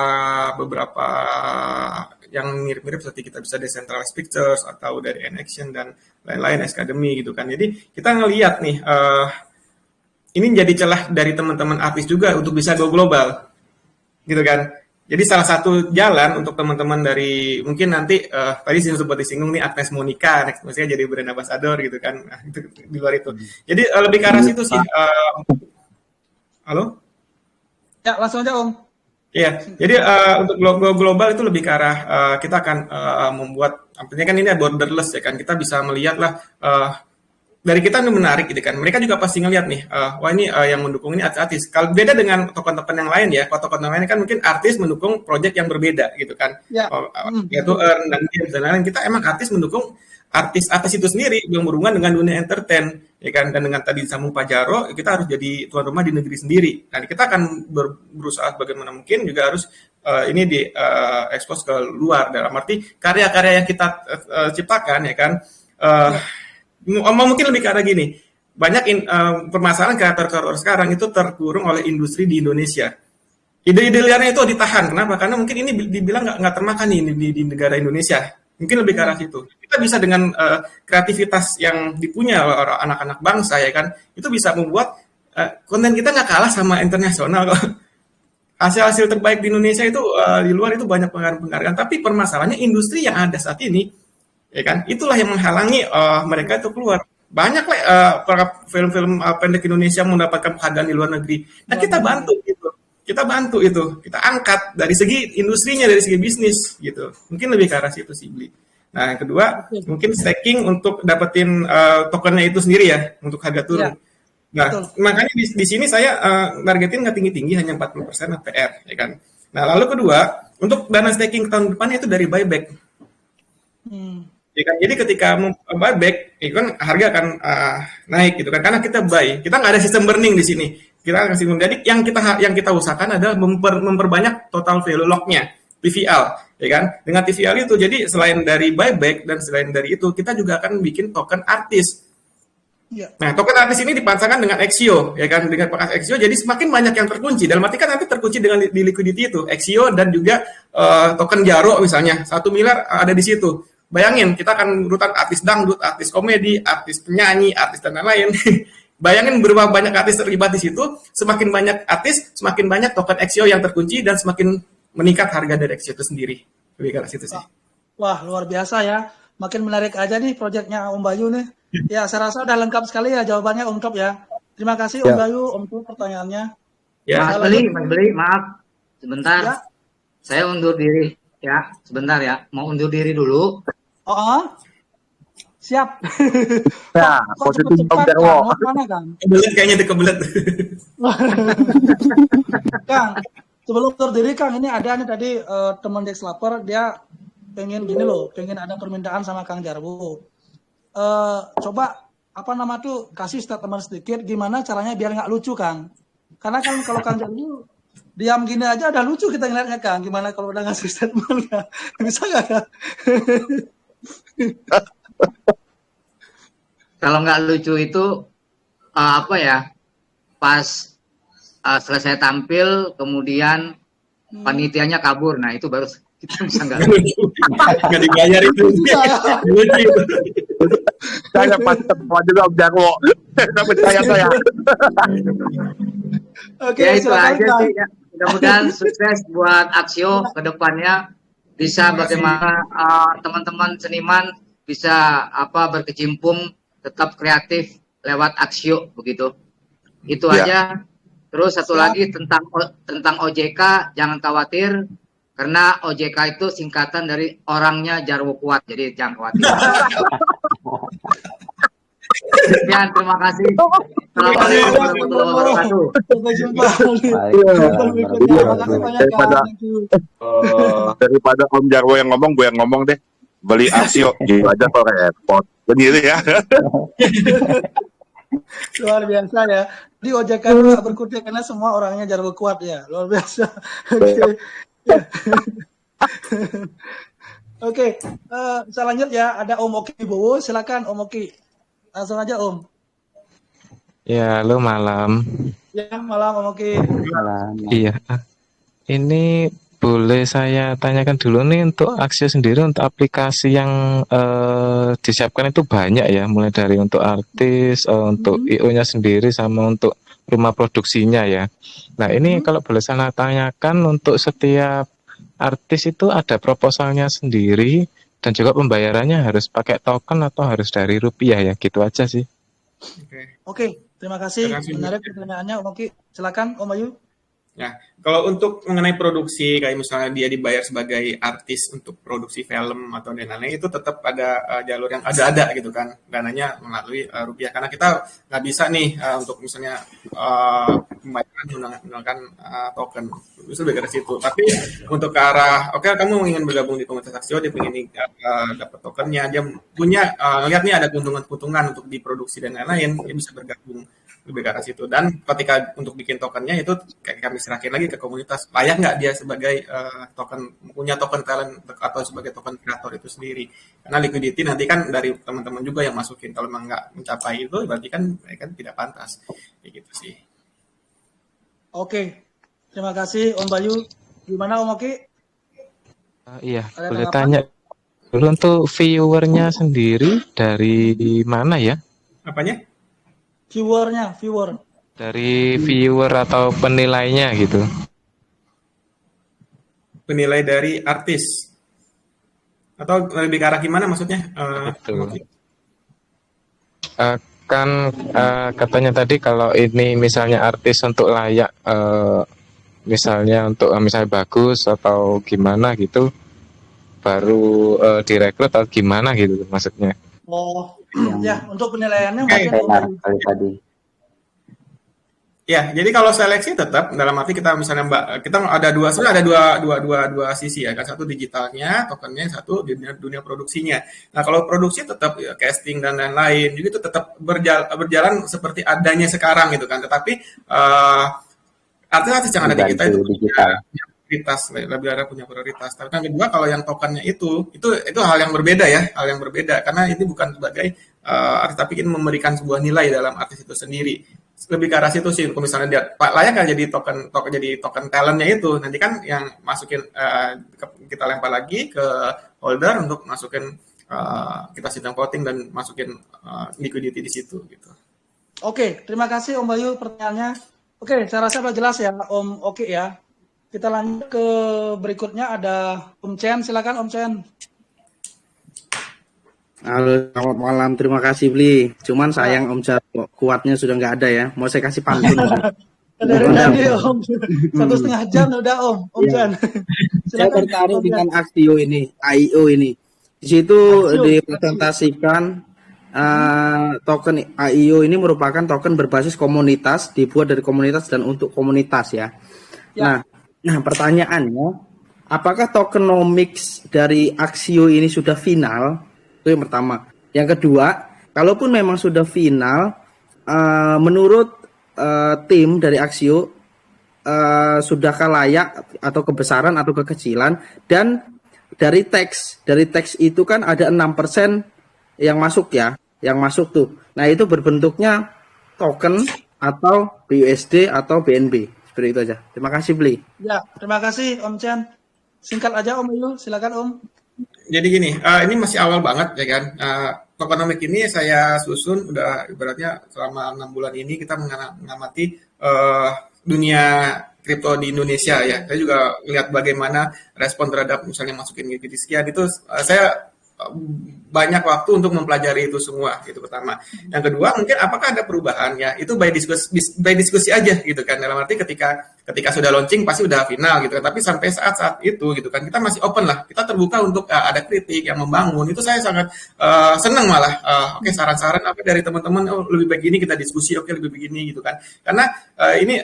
yang mirip-mirip, seperti kita bisa decentralized pictures atau dari N-Action dan lain-lain, Academy gitu kan. Jadi kita ngelihat nih, ini jadi celah dari teman-teman artis juga untuk bisa go global gitu kan. Jadi salah satu jalan untuk teman-teman dari, mungkin nanti tadi sempat disinggung nih Agnes Monica, maksudnya jadi brand ambassador gitu kan. Nah, itu di luar itu. Jadi lebih ke arah situ sih. Halo? Ya, langsung aja Om. Iya, jadi untuk global itu lebih ke arah kita akan membuat, artinya kan ini borderless ya kan, kita bisa melihat lah dari kita ini menarik gitu kan. Mereka juga pasti ngeliat nih, wah ini yang mendukung ini artis. Kalau beda dengan tokoh-tokoh yang lain ya, kalau tokoh yang lain kan mungkin artis mendukung proyek yang berbeda gitu kan. Ya. Yaitu Earn dan James dan lain-lain. Kita emang artis mendukung artis itu sendiri yang berhubungan dengan dunia entertain ya kan, dan dengan tadi disambung Pak Jaro, kita harus jadi tuan rumah di negeri sendiri. Nah, kita akan berusaha bagaimana mungkin juga harus ini di expose ke luar, dalam arti karya-karya yang kita ciptakan ya kan. Mungkin lebih ke arah gini, banyak permasalahan kreator sekarang itu terkurung oleh industri di Indonesia. Ide-ide liarnya itu ditahan. Kenapa? Karena mungkin ini dibilang nggak termakan nih di negara Indonesia. Mungkin lebih ke arah situ. Kita bisa dengan kreativitas yang dipunya oleh anak-anak bangsa ya kan, itu bisa membuat konten kita nggak kalah sama internasional kok. Hasil-hasil terbaik di Indonesia itu di luar itu banyak penghargaan. Tapi permasalahannya industri yang ada saat ini ya kan, itulah yang menghalangi mereka itu keluar. Banyak para film-film pendek Indonesia mendapatkan penghargaan di luar negeri. Nah, kita bantu gitu. Kita bantu itu. Kita angkat dari segi industrinya, dari segi bisnis gitu. Mungkin lebih ke arah situ sih, Bli. Nah, yang kedua, mungkin staking untuk dapetin tokennya itu sendiri ya, untuk harga turun. Ya, nah, betul. Makanya di sini saya targetin nggak tinggi-tinggi, hanya 40% APR, ya kan. Nah, lalu kedua, untuk dana staking tahun depan itu dari buyback. Ya kan? Jadi ketika mau buyback, itu kan harga akan naik gitu kan, karena kita buy, kita nggak ada sistem burning di sini, kita kasih. Jadi yang kita usahakan adalah memperbanyak total value lock-nya, TVL, ya kan? Dengan TVL itu, jadi selain dari buyback dan selain dari itu, kita juga akan bikin token artis. Ya. Nah, token artis ini dipasangkan dengan Axio, ya kan? Dengan pakai Axio, jadi semakin banyak yang terkunci. Dalam arti kan nanti terkunci dengan di liquidity itu, Axio dan juga token Jaro misalnya, 1 miliar ada di situ. Bayangin, kita akan urutan artis dangdut, artis komedi, artis penyanyi, artis dan lain-lain. Bayangin berapa banyak artis terlibat di situ, semakin banyak artis, semakin banyak token Axio yang terkunci dan semakin meningkat harga dari Axio itu sendiri. Lebih ke situ sih. Wah, luar biasa ya. Makin menarik aja nih proyeknya Om Bayu nih. Ya, saya rasa udah lengkap sekali ya jawabannya, Om Top ya. Terima kasih Om Bayu, Om Top pertanyaannya. Ya. Mas Beli, maaf. Sebentar. Ya. Saya undur diri ya. Sebentar ya. Mau undur diri dulu. Siap. Ya, positif Om Jarwo. Mana, Kang? Kebelet kayaknya kebelet. Kang, sebelum terdiri Kang, ini ada nih tadi teman Dex Lapar, dia pengen gini loh, pengen ada permintaan sama Kang Jarwo. Coba kasih statement sedikit gimana caranya biar nggak lucu Kang. Karena kan kalau Kang Jarwo diam gini aja udah lucu kita ngeliatnya Kang. Gimana kalau udah ngasih statement Kang? Bisa nggak Kang? Kalau nggak lucu itu pas selesai tampil kemudian panitianya kabur, nah itu baru kita bisa nggak dibayar itu. Saya pasti semua juga Om Jarwo. Nggak percaya saya. Oke, ya itu aja sih ya. Mudah-mudahan sukses buat Axio ke depannya, bisa bagaimana teman-teman seniman bisa berkecimpung tetap kreatif lewat Axio begitu. Itu aja. Terus satu lagi tentang OJK, jangan khawatir karena OJK itu singkatan dari orangnya Jarwo Kuat, jadi jangan khawatir. Sekian, terima kasih. Assalamualaikum warahmatullahi wabarakatuh. Daripada Om Jarwo yang ngomong, gue yang ngomong deh. Beli Axio, gitu aja kok repot. Begitu ya. Luar biasa ya. Di OJK itu nggak berkutik karena semua orangnya Jarwo Kuat ya. Luar biasa. Oke. Saya lanjut ya. Ada Om Oki Bowo. Silakan Om Oki. Langsung aja Om. Ya, halo malam. Ya, malam Om Oki. Malam. Iya. Ini boleh saya tanyakan dulu nih, untuk Axio sendiri, untuk aplikasi yang disiapkan itu banyak ya, mulai dari untuk artis, untuk IO-nya sendiri, sama untuk rumah produksinya ya. Nah ini kalau boleh saya tanyakan, untuk setiap artis itu ada proposalnya sendiri, dan juga pembayarannya harus pakai token atau harus dari rupiah ya, gitu aja sih. Oke, terima kasih. Menarik pertanyaannya Om Oki. Silakan Om Bayu. Ya, kalau untuk mengenai produksi, kayak misalnya dia dibayar sebagai artis untuk produksi film atau dan lain-lain, itu tetap ada jalur yang ada gitu kan, dananya melalui rupiah. Karena kita nggak bisa nih untuk misalnya pembayaran menggunakan token, itu lebih dari situ. Tapi untuk ke arah, oke, kamu ingin bergabung di komunitas Aksio, dia ingin dapat tokennya, dia punya lihat nih ada keuntungan-keuntungan untuk diproduksi dan lain-lain, dia bisa bergabung lebih ke arah situ. Dan ketika untuk bikin tokennya itu kayak kami serahin lagi ke komunitas, layak nggak dia sebagai punya token talent atau sebagai token kreator itu sendiri. Karena liquidity nanti kan dari teman-teman juga yang masukin, kalau memang nggak mencapai itu berarti kan mereka tidak pantas, kayak gitu sih. Oke, terima kasih Om Bayu. Gimana Om Oki? Iya, boleh tanya dulu untuk viewernya sendiri dari mana ya? Apanya? Viewer. Dari viewer atau penilainya gitu. Penilai dari artis. Atau lebih ke arah gimana maksudnya? Betul. Katanya tadi kalau ini misalnya artis untuk layak, misalnya untuk misalnya bagus atau gimana gitu, baru direkrut atau gimana gitu maksudnya. Oh, ya, untuk penilaiannya mungkin tadi. Ya, jadi kalau seleksi tetap dalam arti kita misalnya kita ada dua sisi ya, kan, satu digitalnya, tokennya, satu di dunia produksinya. Nah, kalau produksi tetap ya, casting dan lain-lain, juga itu tetap berjalan seperti adanya sekarang gitu kan. Tetapi artis-artis yang ada di kita itu punya prioritas, lebih ada punya prioritas. Tapi yang kedua kalau yang tokennya itu hal yang berbeda ya, hal yang berbeda karena ini bukan sebagai artis, tapi ini memberikan sebuah nilai dalam artis itu sendiri. Lebih ke arah situ sih, kalau misalnya dia layak nggak jadi token talentnya itu, nanti kan yang masukin kita lempar lagi ke holder untuk masukin kita sidang voting dan masukin liquidity di situ gitu. Oke, terima kasih Om Bayu pertanyaannya. Oke, saya rasa sudah jelas ya Om. Oke ya. Kita lanjut ke berikutnya, ada Om Chen, silakan Om Chen. Halo, selamat malam. Terima kasih, Bli. Cuman sayang Om Jarwo, kuatnya sudah nggak ada ya. Mau saya kasih pantun. Dari tadi Om, 1,5 jam udah Om Chen. Saya tertarik dengan Aksio ini, AIO ini. Di situ dipresentasikan token AIO ini merupakan token berbasis komunitas, dibuat dari komunitas dan untuk komunitas ya. Nah, pertanyaannya, apakah tokenomics dari Aksio ini sudah final? Itu yang pertama. Yang kedua, kalaupun memang sudah final, menurut tim dari Aksio, sudahkah layak atau kebesaran atau kekecilan? Dan dari teks itu kan ada 6% yang masuk ya, yang masuk tuh. Nah itu berbentuknya token atau BUSD atau BNB. Seperti itu aja. Terima kasih Bli. Ya, terima kasih Om Chen. Singkat aja Om Bayu, silakan Om. Jadi gini, ini masih awal banget ya kan. Tokenomic ini saya susun udah ibaratnya selama 6 bulan ini kita mengamati dunia kripto di Indonesia ya. Saya juga lihat bagaimana respon terhadap misalnya masukin liquidity sekian itu saya banyak waktu untuk mempelajari itu semua gitu pertama. Yang kedua mungkin apakah ada perubahan ya, itu by diskusi aja gitu kan, dalam arti ketika sudah launching pasti udah final gitu kan, tapi sampai saat itu gitu kan kita masih open lah, kita terbuka untuk ada kritik yang membangun. Itu saya sangat senang malah oke, saran-saran apa dari teman-teman, lebih baik ini kita diskusi, oke lebih begini gitu kan, karena ini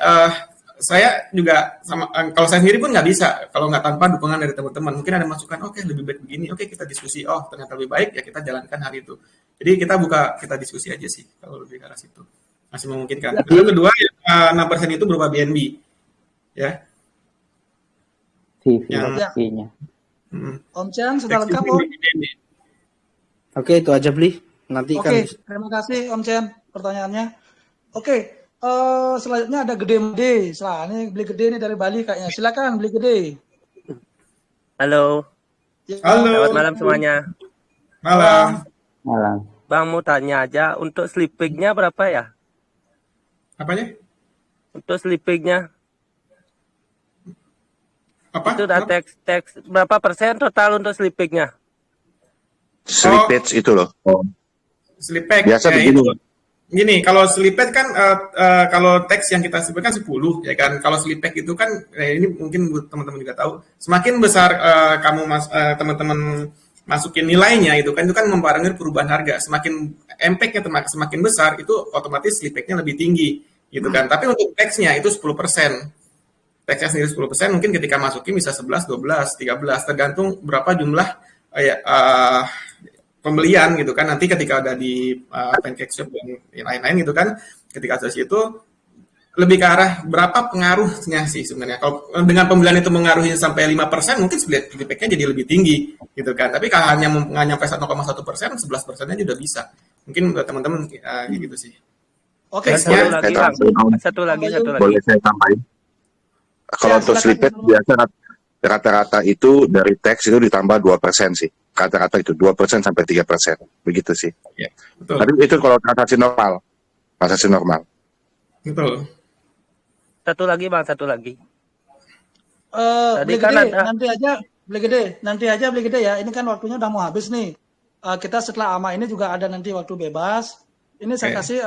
saya juga sama, kalau saya sendiri pun nggak bisa kalau nggak tanpa dukungan dari teman-teman. Mungkin ada masukan, oke lebih baik begini, oke kita diskusi, oh ternyata lebih baik ya kita jalankan hari itu. Jadi kita diskusi aja sih kalau lebih ke arah situ, masih memungkinkan. Yang kedua 6% itu berupa BNB ya. Fee-nya. Om Chen sudah lengkap Om. Oke, itu aja Bli. Nanti Oke, terima kasih Om Chen pertanyaannya. Oke. Selanjutnya ada Gede Mede. Ini Beli Gede nih dari Bali kayaknya. Silakan Beli Gede. Halo. Halo. Selamat malam semuanya. Malam. Bang mau tanya aja, untuk sleepingnya berapa ya? Apanya? Untuk sleepingnya. Apa? Itu udah teks berapa persen total untuk sleepingnya? Slippage itu loh. Slipback. Biasa ya, begini. Itu. Gini, kalau slipet kan kalau teks yang kita sebut kan 10 ya kan. Kalau slipet itu kan ini mungkin teman-teman juga tahu, semakin besar kamu teman-teman masukin nilainya itu kan mempengaruhi perubahan harga. Semakin impact-nya semakin besar itu otomatis slipet-nya lebih tinggi gitu kan. Tapi untuk teksnya itu 10%. Teksnya sendiri 10%, mungkin ketika masukin bisa 11, 12, 13 tergantung berapa jumlah pembelian gitu kan. Nanti ketika ada di Pancake Shop dan lain-lain gitu kan, ketika asosiasi itu lebih ke arah berapa pengaruhnya sih sebenarnya. Kalau dengan pembelian itu mengaruhi sampai 5%, mungkin slipback-nya jadi lebih tinggi gitu kan. Tapi kalau hanya nyampe 0,1%, 11%-nya juga bisa. Mungkin buat teman-teman gitu sih. Oke, satu lagi. Boleh saya tambahin? Kalau untuk slipback biasa rata-rata itu dari teks itu ditambah 2% sih. Rata-rata itu 2% sampai 3%. Begitu sih. Ya, betul. Tapi itu kalau transaksi normal. Transaksi normal. Betul. Satu lagi Bang. Beli gede, nanti aja beli gede ya. Ini kan waktunya udah mau habis nih. Kita setelah AMA ini juga ada nanti waktu bebas. Ini saya kasih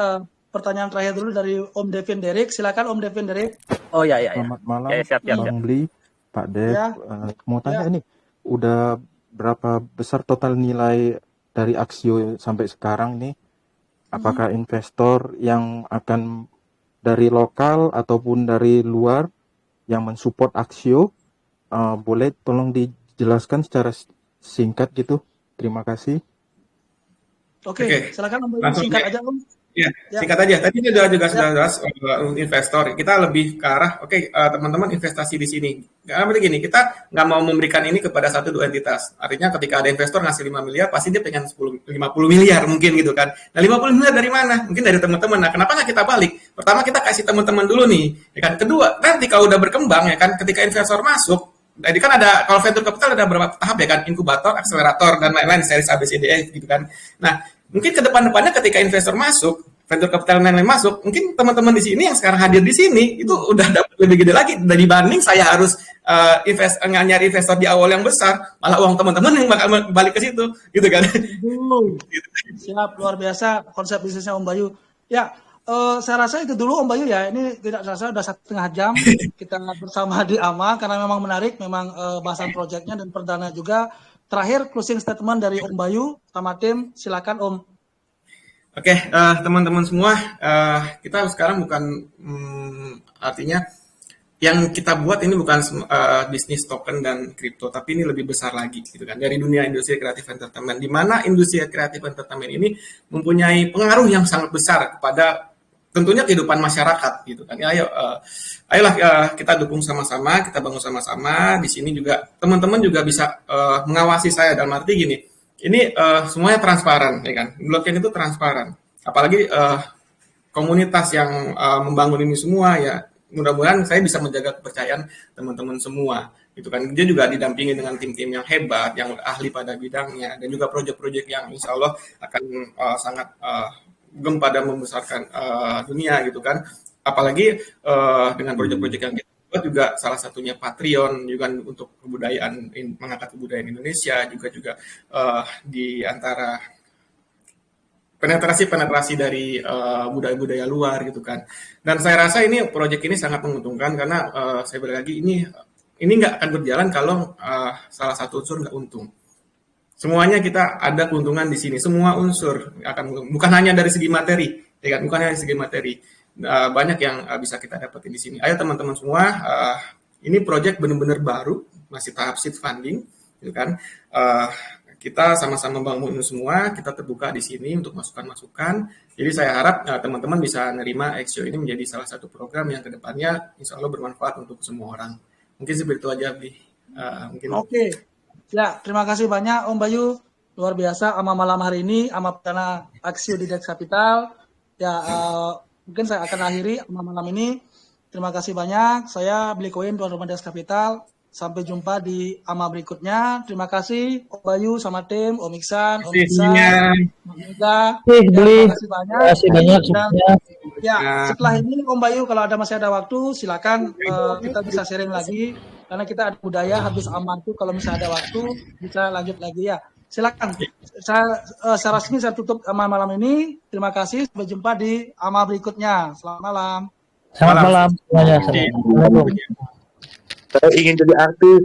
pertanyaan terakhir dulu dari Om Devin Derek. Silakan Om Devin Derek. Oh ya. Selamat malam, siap. Bang Bli, Pak Dev. Mau tanya ini, udah berapa besar total nilai dari Axio sampai sekarang nih? Apakah investor yang akan dari lokal ataupun dari luar yang mensupport Axio? Boleh tolong dijelaskan secara singkat gitu? Terima kasih. Oke. Silakan Om, singkat aja Om. Ya, singkat aja. Tadi juga sudah jelas investor. Kita lebih ke arah, teman-teman investasi di sini. Karena begini, kita nggak mau memberikan ini kepada 1-2 entitas. Artinya ketika ada investor ngasih 5 miliar, pasti dia pengen 50 miliar mungkin gitu kan. Nah 50 miliar dari mana? Mungkin dari teman-teman. Nah kenapa nggak kita balik? Pertama kita kasih teman-teman dulu nih. Ya kan? Kedua, nanti kalau udah berkembang ya kan, ketika investor masuk, jadi kan ada, kalau venture capital ada beberapa tahap ya kan, inkubator, akselerator, dan lain-lain, series ABCDE gitu kan. Nah, mungkin ke depan-depannya ketika investor masuk, venture capital dan lain-lain masuk, mungkin teman-teman di sini yang sekarang hadir di sini, itu udah dapat lebih gede lagi, dibanding saya harus nyari investor di awal yang besar, malah uang teman-teman yang bakal balik ke situ, gitu kan. Siap, luar biasa konsep bisnisnya Om Bayu. Ya, saya rasa itu dulu Om Bayu ya, ini tidak terasa udah 1,5 jam kita bersama di AMA karena memang menarik, memang bahasan proyeknya dan perdana juga. Terakhir closing statement dari Om Bayu sama tim, silakan Om. Oke, teman-teman semua, kita sekarang bukan artinya yang kita buat ini bukan bisnis token dan kripto, tapi ini lebih besar lagi gitu kan, dari dunia industri kreatif entertainment, di mana industri kreatif entertainment ini mempunyai pengaruh yang sangat besar kepada tentunya kehidupan masyarakat gitu kan. Ayolah kita dukung sama-sama, kita bangun sama-sama. Di sini juga teman-teman juga bisa mengawasi saya dalam arti gini. Ini semuanya transparan ya kan. Blockchain itu transparan. Apalagi komunitas yang membangun ini semua ya, mudah-mudahan saya bisa menjaga kepercayaan teman-teman semua gitu kan. Dia juga didampingi dengan tim-tim yang hebat, yang ahli pada bidangnya, dan juga proyek-proyek yang insya Allah akan sangat pada membesarkan dunia gitu kan. Apalagi dengan proyek-proyek yang kita buat juga salah satunya Patreon juga untuk kebudayaan, mengangkat kebudayaan Indonesia, juga di antara penetrasi dari budaya-budaya luar gitu kan. Dan saya rasa ini proyek ini sangat menguntungkan karena saya lagi ini nggak akan berjalan kalau salah satu unsur nggak untung. Semuanya kita ada keuntungan di sini. Semua unsur akan, bukan hanya dari segi materi, ya kan? Bukan hanya dari segi materi. Banyak yang bisa kita dapetin di sini. Ayo teman-teman semua, ini proyek benar-benar baru, masih tahap seed funding, gitu kan? Kita sama-sama bangun semua, kita terbuka di sini untuk masukan-masukan. Jadi saya harap teman-teman bisa nerima Axio ini menjadi salah satu program yang kedepannya insya Allah bermanfaat untuk semua orang. Mungkin seperti itu aja, Bi. Oke. Ya, terima kasih banyak Om Bayu. Luar biasa AMA malam hari ini, AMA perdana Axio di Dex Capital. Ya, mungkin saya akan akhiri AMA malam ini. Terima kasih banyak. Saya Bli Koin, tuan rumah Dex Capital. Sampai jumpa di AMA berikutnya. Terima kasih Om Bayu sama tim, Om Iksan, Om Iksan, Om Yuda. Terima kasih banyak. Terima kasih banyak. Ya, setelah ini Om Bayu kalau masih ada waktu, silakan kita bisa sharing lagi. Karena kita ada budaya habis AMA itu kalau misalnya ada waktu bisa lanjut lagi ya. Silakan. Secara resmi saya tutup malam ini. Terima kasih. Sampai jumpa di amal berikutnya. Selamat malam. Selamat malam semuanya. Assalamualaikum. Saya ingin jadi artis.